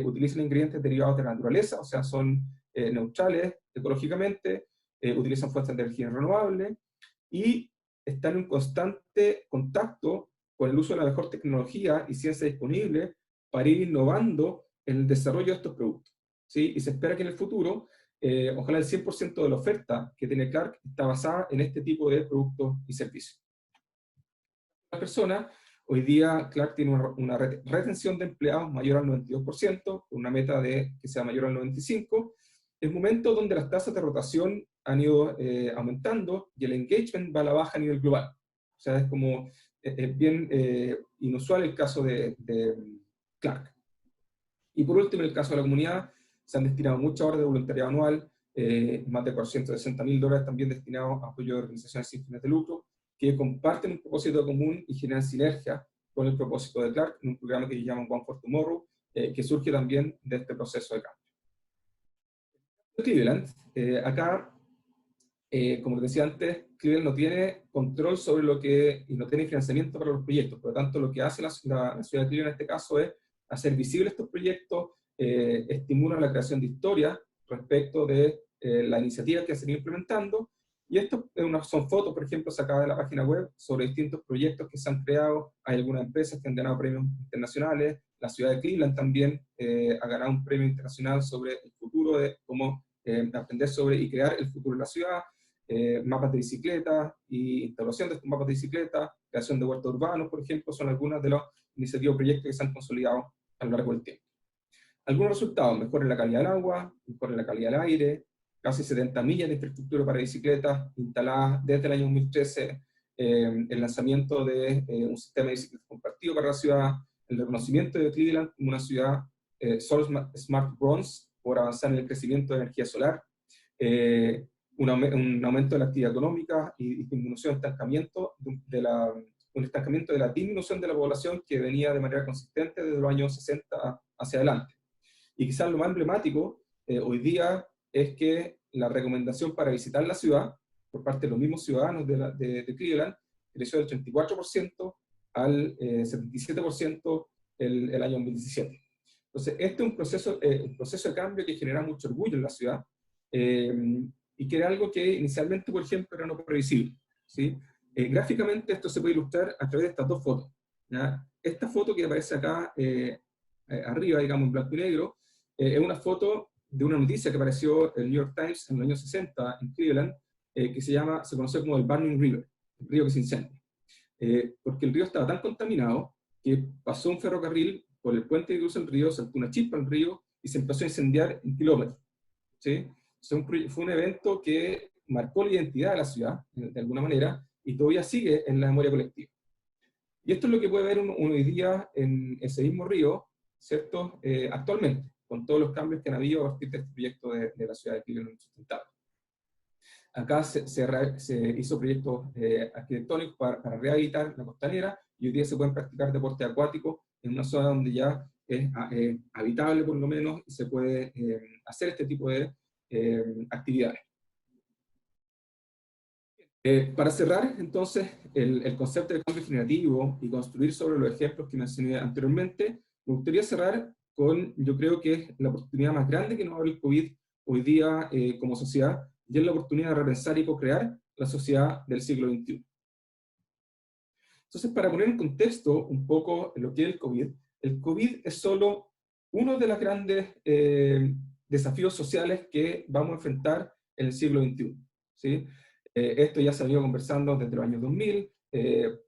utilizan ingredientes derivados de la naturaleza, o sea, son neutrales ecológicamente, utilizan fuentes de energía renovable y están en constante contacto con el uso de la mejor tecnología y ciencia disponible para ir innovando en el desarrollo de estos productos, ¿sí? Y se espera que en el futuro, ojalá el 100% de la oferta que tiene Clark está basada en este tipo de productos y servicios. Las personas, hoy día Clark tiene una retención de empleados mayor al 92%, con una meta de que sea mayor al 95%, en momentos donde las tasas de rotación han ido aumentando y el engagement va a la baja a nivel global. O sea, es como bien inusual el caso de Clark. Y por último, en el caso de la comunidad, se han destinado muchas horas de voluntariado anual, más de $460.000 también destinados a apoyo de organizaciones sin fines de lucro, que comparten un propósito común y generan sinergia con el propósito de Clark, en un programa que llaman One for Tomorrow, que surge también de este proceso de cambio. Cleveland, acá, como les decía antes, Cleveland no tiene control sobre y no tiene financiamiento para los proyectos, por lo tanto lo que hace la ciudad de Cleveland en este caso es hacer visibles estos proyectos, estimulan la creación de historias respecto de la iniciativa que se han ido implementando, y esto son fotos, por ejemplo, sacadas de la página web sobre distintos proyectos que se han creado. Hay algunas empresas que han ganado premios internacionales, la ciudad de Cleveland también ha ganado un premio internacional sobre el futuro de cómo aprender sobre y crear el futuro de la ciudad, mapas de bicicleta y instalación de estos mapas de bicicleta, creación de huertos urbanos, por ejemplo, son algunas de las iniciativas o proyectos que se han consolidado a lo largo del tiempo. Algunos resultados: mejora en la calidad del agua, mejora en la calidad del aire, casi 70 millas de infraestructura para bicicletas instaladas desde el año 2013, el lanzamiento de un sistema de bicicletas compartido para la ciudad, el reconocimiento de Cleveland como una ciudad Solar Smart Bronze por avanzar en el crecimiento de energía solar, un aumento de la actividad económica y disminución de estancamiento un estancamiento de la disminución de la población que venía de manera consistente desde los años 60 hacia adelante. Y quizás lo más emblemático hoy día es que la recomendación para visitar la ciudad por parte de los mismos ciudadanos de Cleveland creció del 34% al 77% el año 2017. Entonces, este es un proceso de cambio que genera mucho orgullo en la ciudad, y que era algo que inicialmente, por ejemplo, era no previsible, ¿sí? Gráficamente esto se puede ilustrar a través de estas dos fotos, ¿ya? Esta foto que aparece acá arriba, digamos, en blanco y negro, es una foto de una noticia que apareció en el New York Times en los años 60 en Cleveland, que se conoce como el Burning River, el río que se incendia. Porque el río estaba tan contaminado que pasó un ferrocarril por el puente que cruza el río, saltó una chispa al río y se empezó a incendiar en kilómetros, ¿sí? Fue un evento que marcó la identidad de la ciudad, de alguna manera, y todavía sigue en la memoria colectiva. Y esto es lo que puede ver uno hoy día en ese mismo río, ¿cierto? Actualmente, con todos los cambios que han habido a partir de este proyecto de la ciudad de Cleveland sustentable. Acá se hizo proyectos arquitectónicos para rehabilitar la costanera, y hoy día se pueden practicar deporte acuático en una zona donde ya es habitable por lo menos, y se puede hacer este tipo de actividades. Para cerrar, entonces, el concepto de cambio generativo y construir sobre los ejemplos que mencioné anteriormente, me gustaría cerrar con, yo creo que es la oportunidad más grande que nos abre el COVID hoy día como sociedad, y es la oportunidad de repensar y co-crear la sociedad del siglo XXI. Entonces, para poner en contexto un poco lo que es el COVID es solo uno de los grandes desafíos sociales que vamos a enfrentar en el siglo XXI. ¿Sí? Esto ya se ha venido conversando desde los años 2000.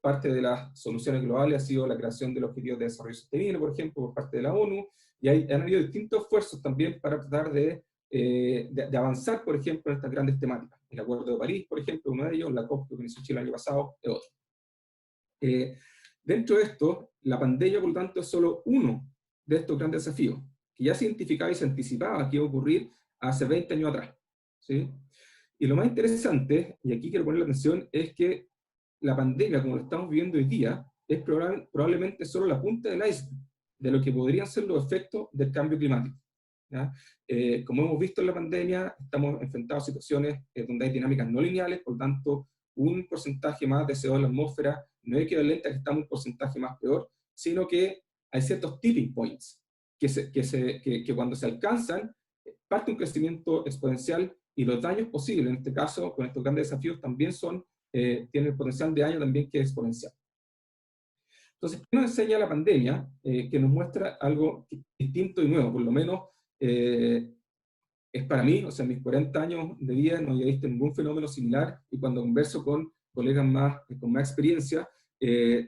Parte de las soluciones globales ha sido la creación de los Objetivos de Desarrollo Sostenible, por ejemplo, por parte de la ONU, y han habido distintos esfuerzos también para tratar de avanzar, por ejemplo, en estas grandes temáticas. El Acuerdo de París, por ejemplo, uno de ellos, la COP que organizó Chile el año pasado, es otro. Dentro de esto, la pandemia, por lo tanto, es solo uno de estos grandes desafíos, que ya se identificaba y se anticipaba que iba a ocurrir hace 20 años atrás. ¿Sí? Y lo más interesante, y aquí quiero poner la atención, es que la pandemia, como lo estamos viviendo hoy día, es probablemente solo la punta del iceberg de lo que podrían ser los efectos del cambio climático. ¿Ya? Como hemos visto en la pandemia, estamos enfrentados a situaciones donde hay dinámicas no lineales, por lo tanto, un porcentaje más de CO2 en la atmósfera no es equivalente a que estamos en un porcentaje más peor, sino que hay ciertos tipping points que cuando se alcanzan, parte un crecimiento exponencial, y los daños posibles, en este caso, con estos grandes desafíos, también tienen el potencial de daño también que es exponencial. Entonces, ¿qué nos enseña la pandemia? Que nos muestra algo distinto y nuevo, por lo menos es para mí, o sea, en mis 40 años de vida no había visto ningún fenómeno similar, y cuando converso con colegas con más experiencia,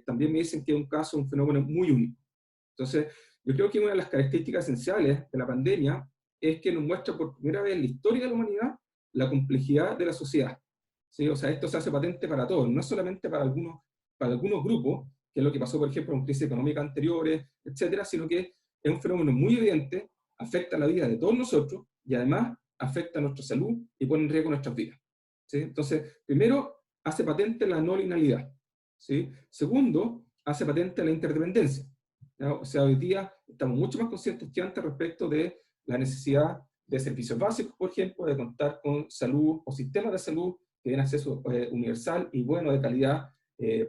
también me dicen que es un fenómeno muy único. Entonces, yo creo que una de las características esenciales de la pandemia es que nos muestra por primera vez en la historia de la humanidad la complejidad de la sociedad. ¿Sí? O sea, esto se hace patente para todos, no solamente para algunos grupos, que es lo que pasó, por ejemplo, en crisis económicas anteriores, etcétera, sino que es un fenómeno muy evidente, afecta la vida de todos nosotros, y además afecta a nuestra salud y pone en riesgo nuestras vidas. ¿Sí? Entonces, primero, hace patente la no linealidad. ¿Sí? Segundo, hace patente la interdependencia. ¿No? O sea, hoy día estamos mucho más conscientes que antes respecto de la necesidad de servicios básicos, por ejemplo, de contar con salud o sistemas de salud que den acceso universal y bueno, de calidad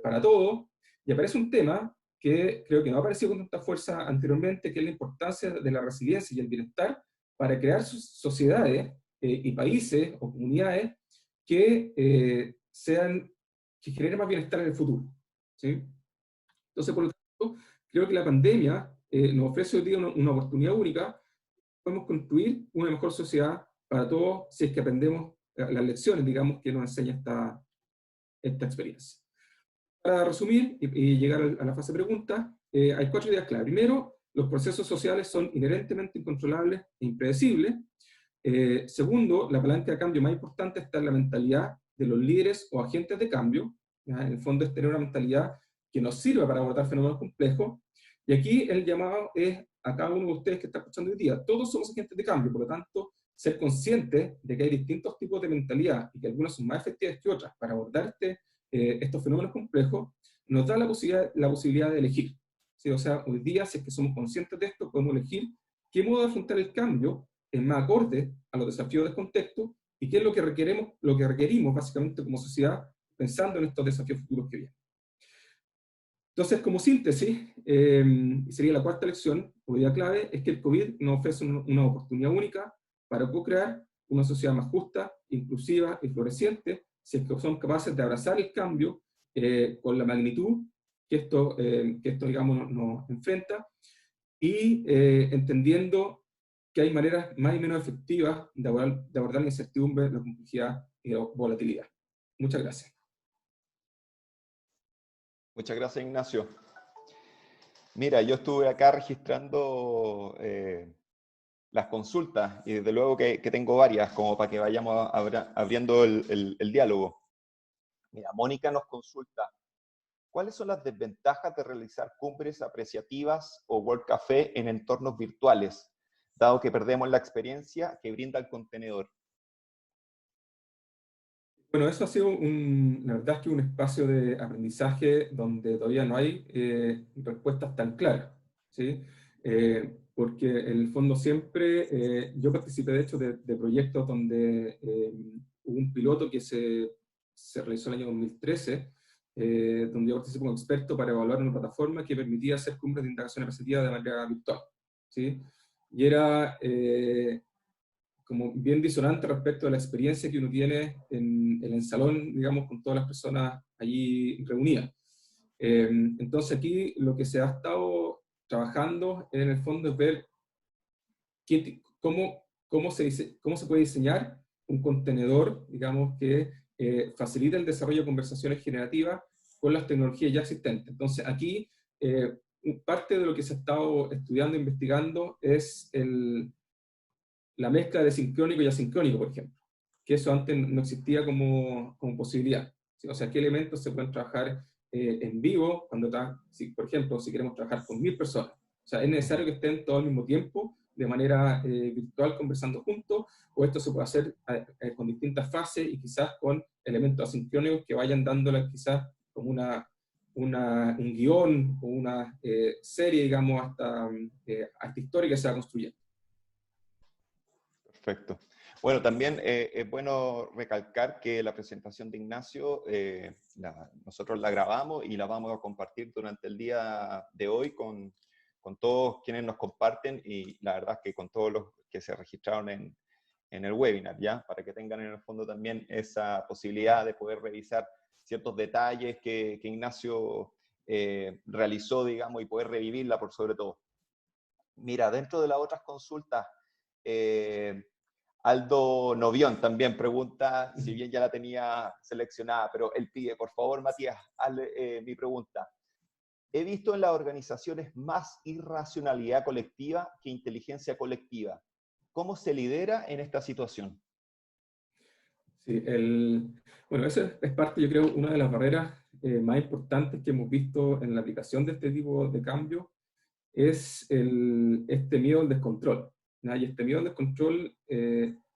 para todos. Y aparece un tema que creo que no ha aparecido con tanta fuerza anteriormente, que es la importancia de la resiliencia y el bienestar para crear sociedades y países o comunidades que que generen más bienestar en el futuro. ¿Sí? Entonces, por lo tanto, creo que la pandemia nos ofrece hoy día una oportunidad única. Podemos construir una mejor sociedad para todos si es que aprendemos las lecciones, digamos, que nos enseña esta experiencia. Para resumir y llegar a la fase de preguntas, hay 4 ideas clave. Primero, los procesos sociales son inherentemente incontrolables e impredecibles. Segundo, la palanca de cambio más importante está en la mentalidad de los líderes o agentes de cambio. ¿Ya? En el fondo es tener una mentalidad que nos sirva para abordar fenómenos complejos. Y aquí el llamado es a cada uno de ustedes que está escuchando hoy día. Todos somos agentes de cambio, por lo tanto, ser conscientes de que hay distintos tipos de mentalidad y que algunas son más efectivas que otras para abordar estos fenómenos complejos, nos da la posibilidad de elegir. ¿Sí? O sea, hoy día, si es que somos conscientes de esto, podemos elegir qué modo de afrontar el cambio es más acorde a los desafíos del contexto y qué es lo que requerimos básicamente como sociedad pensando en estos desafíos futuros que vienen. Entonces, como síntesis, y sería la cuarta lección, o idea clave, es que el COVID nos ofrece una oportunidad única para co-crear una sociedad más justa, inclusiva y floreciente, si es que somos capaces de abrazar el cambio con la magnitud que esto digamos, nos enfrenta, y entendiendo que hay maneras más y menos efectivas de abordar la incertidumbre, la complejidad y la volatilidad. Muchas gracias. Muchas gracias, Ignacio. Mira, yo estuve acá registrando las consultas y desde luego que tengo varias como para que vayamos abriendo el diálogo. Mira, Mónica nos consulta, ¿cuáles son las desventajas de realizar cumbres apreciativas o World Café en entornos virtuales, dado que perdemos la experiencia que brinda el contenedor? Bueno, eso ha sido la verdad es que un espacio de aprendizaje donde todavía no hay respuestas tan claras, ¿sí? Porque en el fondo siempre, yo participé de hecho de proyectos donde hubo un piloto que se realizó el año 2013, donde yo participé como experto para evaluar una plataforma que permitía hacer cumbres de indagación representativa de manera virtual, ¿sí? Y era como bien disonante respecto a la experiencia que uno tiene en el salón, digamos, con todas las personas allí reunidas. Entonces aquí lo que se ha estado trabajando en el fondo es ver cómo se puede diseñar un contenedor, digamos, que facilite el desarrollo de conversaciones generativas con las tecnologías ya existentes. Entonces aquí parte de lo que se ha estado estudiando e investigando es la mezcla de sincrónico y asincrónico, por ejemplo, que eso antes no existía como posibilidad. ¿Sí? O sea, qué elementos se pueden trabajar en vivo, por ejemplo, si queremos trabajar con 1000 personas. O sea, es necesario que estén todos al mismo tiempo, de manera virtual, conversando juntos, o esto se puede hacer con distintas fases y quizás con elementos asincrónicos que vayan dándole quizás como un guión o una serie, digamos, hasta esta historia que se va construyendo. Perfecto. Bueno, también es bueno recalcar que la presentación de Ignacio nosotros la grabamos y la vamos a compartir durante el día de hoy con todos quienes nos comparten y la verdad es que con todos los que se registraron en el webinar, ¿ya? Para que tengan en el fondo también esa posibilidad de poder revisar ciertos detalles que Ignacio realizó, digamos, y poder revivirla por sobre todo. Mira, dentro de las otras consultas, Aldo Novión también pregunta, si bien ya la tenía seleccionada, pero él pide, por favor, Matías, hazle mi pregunta. He visto en las organizaciones más irracionalidad colectiva que inteligencia colectiva. ¿Cómo se lidera en esta situación? Sí, bueno, eso es parte, yo creo, una de las barreras más importantes que hemos visto en la aplicación de este tipo de cambio es este miedo al descontrol, ¿no? Y este miedo al descontrol,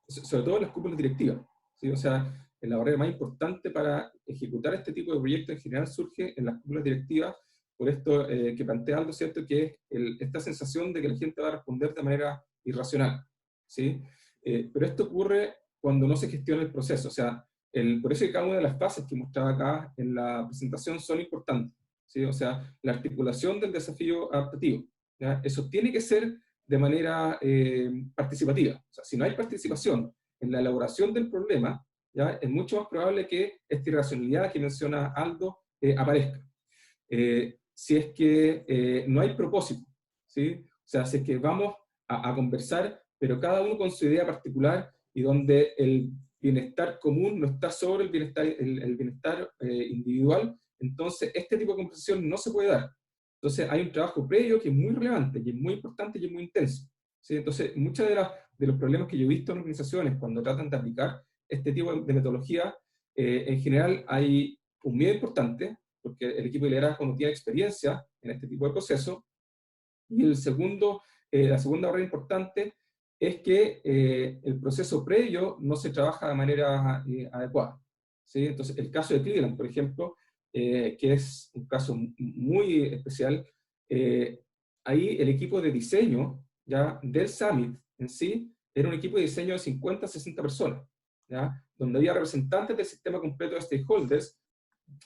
sobre todo en las cúpulas directivas, ¿sí? O sea, la barrera más importante para ejecutar este tipo de proyectos en general surge en las cúpulas directivas, por esto que plantea Aldo, ¿cierto? Que es esta sensación de que la gente va a responder de manera irracional, ¿sí? Pero esto ocurre cuando no se gestiona el proceso, o sea, por eso que cada una de las fases que mostraba acá en la presentación son importantes, ¿sí? O sea, la articulación del desafío adaptativo, ¿ya? Eso tiene que ser de manera participativa. O sea, si no hay participación en la elaboración del problema, ¿ya? Es mucho más probable que esta irracionalidad que menciona Aldo aparezca. Si es que no hay propósito, ¿sí? O sea, si es que vamos a conversar, pero cada uno con su idea particular y donde el bienestar común no está sobre el bienestar individual, entonces este tipo de conversación no se puede dar. Entonces hay un trabajo previo que es muy relevante, y es muy importante y es muy intenso, ¿sí? Entonces muchos de los problemas que yo he visto en organizaciones cuando tratan de aplicar este tipo de metodología, en general hay un miedo importante, porque el equipo de liderazgo no tiene experiencia en este tipo de proceso, y la segunda barrera importante es que el proceso previo no se trabaja de manera adecuada, ¿sí? Entonces, el caso de Cleveland, por ejemplo, que es un caso muy especial, ahí el equipo de diseño ya, del Summit en sí era un equipo de diseño de 50 a 60 personas, ¿ya? Donde había representantes del sistema completo de stakeholders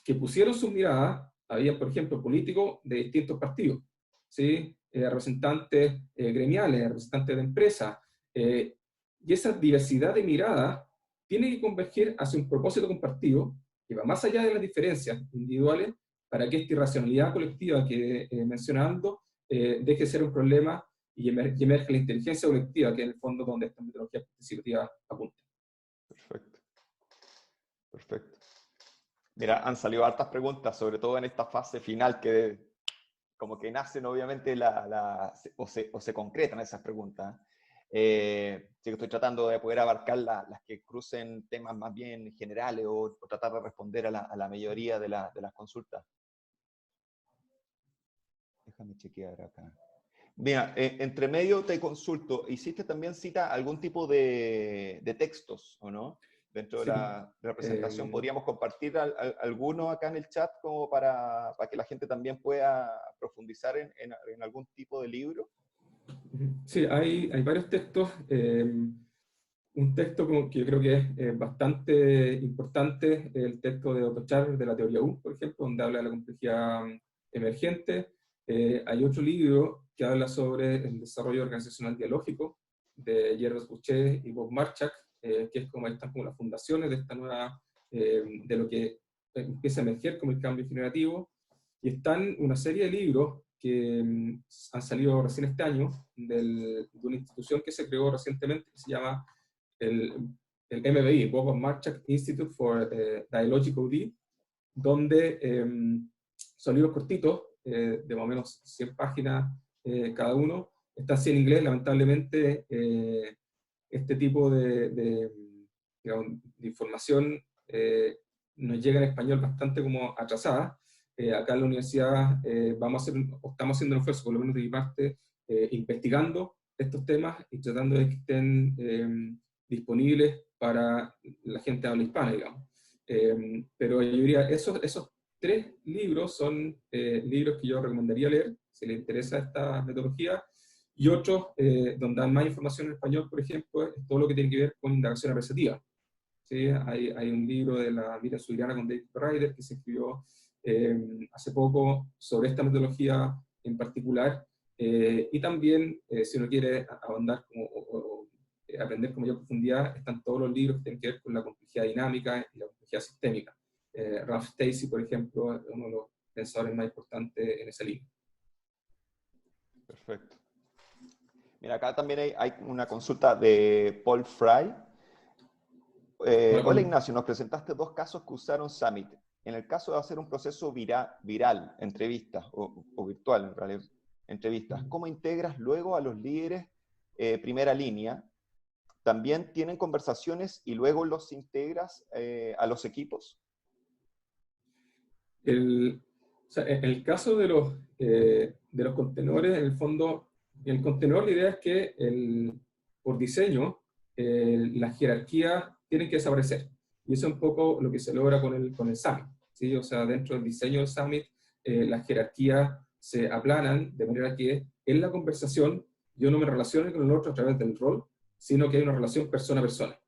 que pusieron su mirada. Había, por ejemplo, políticos de distintos partidos, ¿sí? Representantes gremiales, representantes de empresas, y esa diversidad de miradas tiene que converger hacia un propósito compartido que va más allá de las diferencias individuales para que esta irracionalidad colectiva que mencionando deje de ser un problema y emerge la inteligencia colectiva, que es en el fondo donde esta metodología participativa apunta. Perfecto. Perfecto. Mira, han salido hartas preguntas, sobre todo en esta fase final que como que nacen obviamente o se concretan esas preguntas. Sí que estoy tratando de poder abarcar las que crucen temas más bien generales o tratar de responder a la mayoría de las consultas. Déjame chequear acá. Mira, entre medio te consulto, ¿hiciste también cita algún tipo de textos o no? dentro de Sí. de la presentación. ¿Podríamos compartir alguno acá en el chat como para que la gente también pueda profundizar en algún tipo de libro? Sí, hay varios textos. Un texto que yo creo que es bastante importante, el texto de Otto Scharrer de la teoría U, por ejemplo, donde habla de la complejidad emergente. Hay otro libro que habla sobre el desarrollo organizacional dialógico, de Jerzy Boucher y Bob Marchak, que es como, están como las fundaciones de esta nueva, de lo que empieza a emerger como el cambio generativo. Y están una serie de libros que han salido recién este año de una institución que se creó recientemente, que se llama el, el MBI, Bob Marchak Institute for Dialogical D, donde son libros cortitos, de más o menos 100 páginas cada uno. Está así en inglés, lamentablemente. Este tipo digamos, de información nos llega en español bastante como atrasada. Acá en la universidad estamos haciendo un esfuerzo, por lo menos de mi parte, investigando estos temas y tratando de que estén disponibles para la gente de habla hispana, digamos. Pero yo diría, esos 3 libros son libros que yo recomendaría leer, si les interesa esta metodología, y otros donde dan más información en español, por ejemplo, es todo lo que tiene que ver con indagación apreciativa. ¿Sí? Hay un libro de la Miriam Subirana con David Ryder que se escribió hace poco sobre esta metodología en particular, y también, si uno quiere ahondar o aprender con mayor profundidad, están todos los libros que tienen que ver con la complejidad dinámica y la complejidad sistémica. Ralph Stacey, por ejemplo, es uno de los pensadores más importantes en ese libro. Perfecto. Mira, acá también hay una consulta de Paul Fry. Hola Ignacio, nos presentaste 2 casos que usaron Summit. En el caso de hacer un proceso viral, entrevistas, o virtual en realidad, entrevistas, ¿cómo integras luego a los líderes primera línea? ¿También tienen conversaciones y luego los integras a los equipos? En el caso de los contenedores, en el fondo, en el contenedor la idea es que por diseño la jerarquía tiene que desaparecer. Y eso es un poco lo que se logra con el Summit, ¿sí? O sea, dentro del diseño del Summit, las jerarquías se aplanan de manera que en la conversación yo no me relacione con el otro a través del rol, sino que hay una relación persona a persona.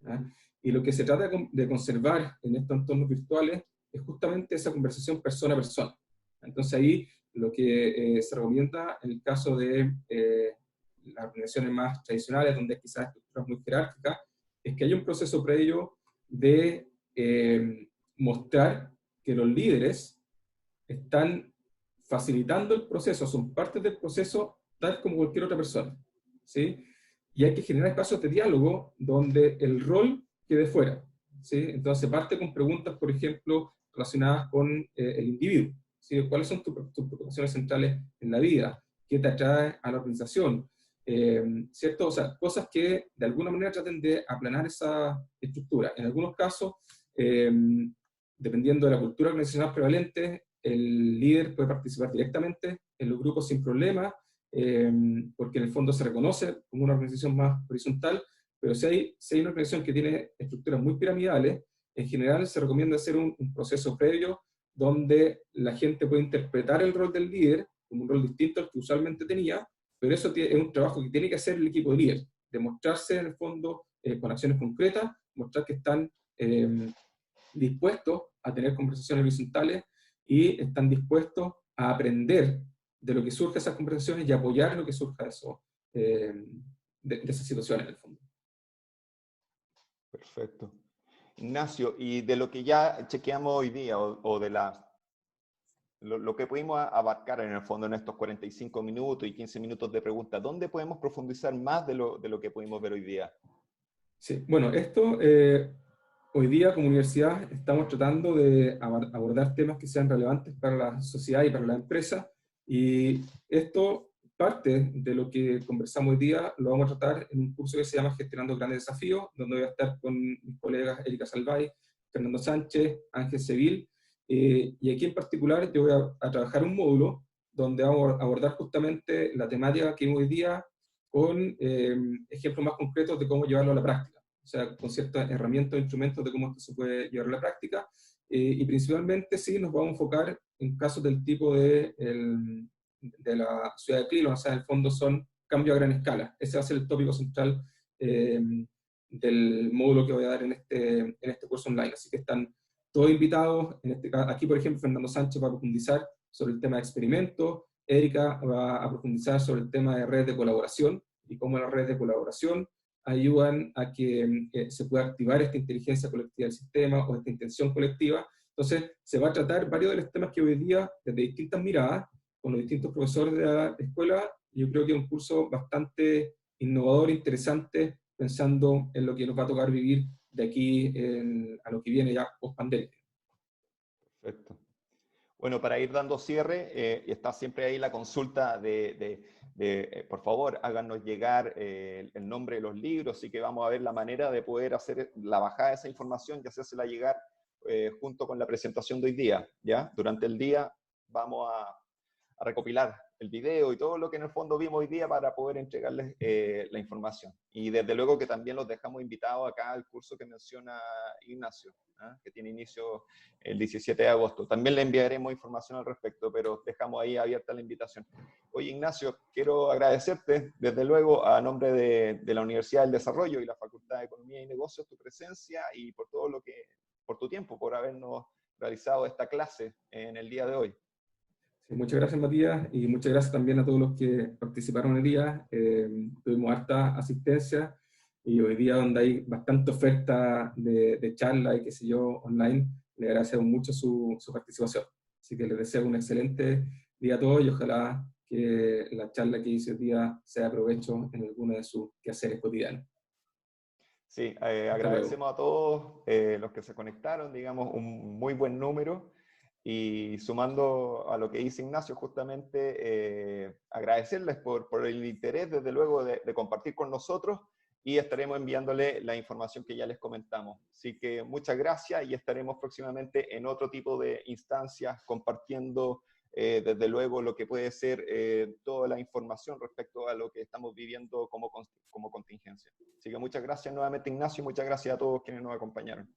¿Ya? Y lo que se trata de conservar en estos entornos virtuales es justamente esa conversación persona a persona. Entonces ahí lo que se recomienda en el caso de las organizaciones más tradicionales, donde hay quizás estructuras muy jerárquicas, es que hay un proceso previo de mostrar que los líderes están facilitando el proceso, son parte del proceso tal como cualquier otra persona, ¿sí? Y hay que generar espacios de diálogo donde el rol quede fuera, ¿sí? Entonces parte con preguntas, por ejemplo, relacionadas con el individuo, ¿sí? ¿Cuáles son tus preocupaciones centrales en la vida? ¿Qué te atrae a la organización? ¿Cierto? O sea, cosas que de alguna manera traten de aplanar esa estructura. En algunos casos, dependiendo de la cultura organizacional prevalente, el líder puede participar directamente en los grupos sin problema, porque en el fondo se reconoce como una organización más horizontal, pero si hay una organización que tiene estructuras muy piramidales, en general se recomienda hacer un proceso previo donde la gente puede interpretar el rol del líder como un rol distinto al que usualmente tenía, pero eso es un trabajo que tiene que hacer el equipo de líder, demostrarse en el fondo con acciones concretas, mostrar que están dispuestos a tener conversaciones horizontales y están dispuestos a aprender de lo que surge de esas conversaciones y apoyar lo que surja de esas situaciones en el fondo. Perfecto. Ignacio, y de lo que ya chequeamos hoy día, o de lo que pudimos abarcar en el fondo en estos 45 minutos y 15 minutos de preguntas, ¿dónde podemos profundizar más de lo que pudimos ver hoy día? Sí, bueno, esto hoy día como universidad estamos tratando de abordar temas que sean relevantes para la sociedad y para la empresa, y esto, parte de lo que conversamos hoy día, lo vamos a tratar en un curso que se llama Gestionando Grandes Desafíos, donde voy a estar con mis colegas Erika Salvay, Fernando Sánchez, Ángel Seville, y aquí en particular yo voy a trabajar un módulo donde vamos a abordar justamente la temática que hoy día con ejemplos más concretos de cómo llevarlo a la práctica. O sea, con ciertas herramientas o instrumentos de cómo esto se puede llevar a la práctica. Y principalmente sí nos vamos a enfocar en casos del tipo de la ciudad de Cleveland, o sea, en el fondo son cambios a gran escala. Ese va a ser el tópico central del módulo que voy a dar en este curso online. Así que están todos invitados. Aquí, por ejemplo, Fernando Sánchez va a profundizar sobre el tema de experimentos, Erika va a profundizar sobre el tema de redes de colaboración y cómo las redes de colaboración ayudan a que se pueda activar esta inteligencia colectiva del sistema o esta intención colectiva. Entonces, se va a tratar varios de los temas que hoy día, desde distintas miradas, con los distintos profesores de la escuela. Yo creo que es un curso bastante innovador, interesante, pensando en lo que nos va a tocar vivir de aquí a lo que viene ya post-pandemia. Perfecto. Bueno, para ir dando cierre, está siempre ahí la consulta por favor, háganos llegar el nombre de los libros, así que vamos a ver la manera de poder hacer la bajada de esa información y hacérsela llegar junto con la presentación de hoy día, ¿ya? Durante el día vamos a recopilar el video y todo lo que en el fondo vimos hoy día para poder entregarles la información. Y desde luego que también los dejamos invitados acá al curso que menciona Ignacio, que tiene inicio el 17 de agosto. También le enviaremos información al respecto, pero dejamos ahí abierta la invitación. Oye, Ignacio, quiero agradecerte, desde luego, a nombre de la Universidad del Desarrollo y la Facultad de Economía y Negocios, tu presencia y por todo por tu tiempo, por habernos realizado esta clase en el día de hoy. Sí, muchas gracias, Matías, y muchas gracias también a todos los que participaron el día. Tuvimos harta asistencia y hoy día donde hay bastante oferta de charla y qué sé yo, online, le agradecemos mucho su participación. Así que les deseo un excelente día a todos y ojalá que la charla que hice hoy día sea de provecho en alguno de sus quehaceres cotidianos. Sí, agradecemos a todos los que se conectaron, digamos, un muy buen número. Y sumando a lo que dice Ignacio, justamente agradecerles por el interés, desde luego, de compartir con nosotros y estaremos enviándole la información que ya les comentamos. Así que muchas gracias y estaremos próximamente en otro tipo de instancias compartiendo, desde luego, lo que puede ser toda la información respecto a lo que estamos viviendo como contingencia. Así que muchas gracias nuevamente, Ignacio, y muchas gracias a todos quienes nos acompañaron.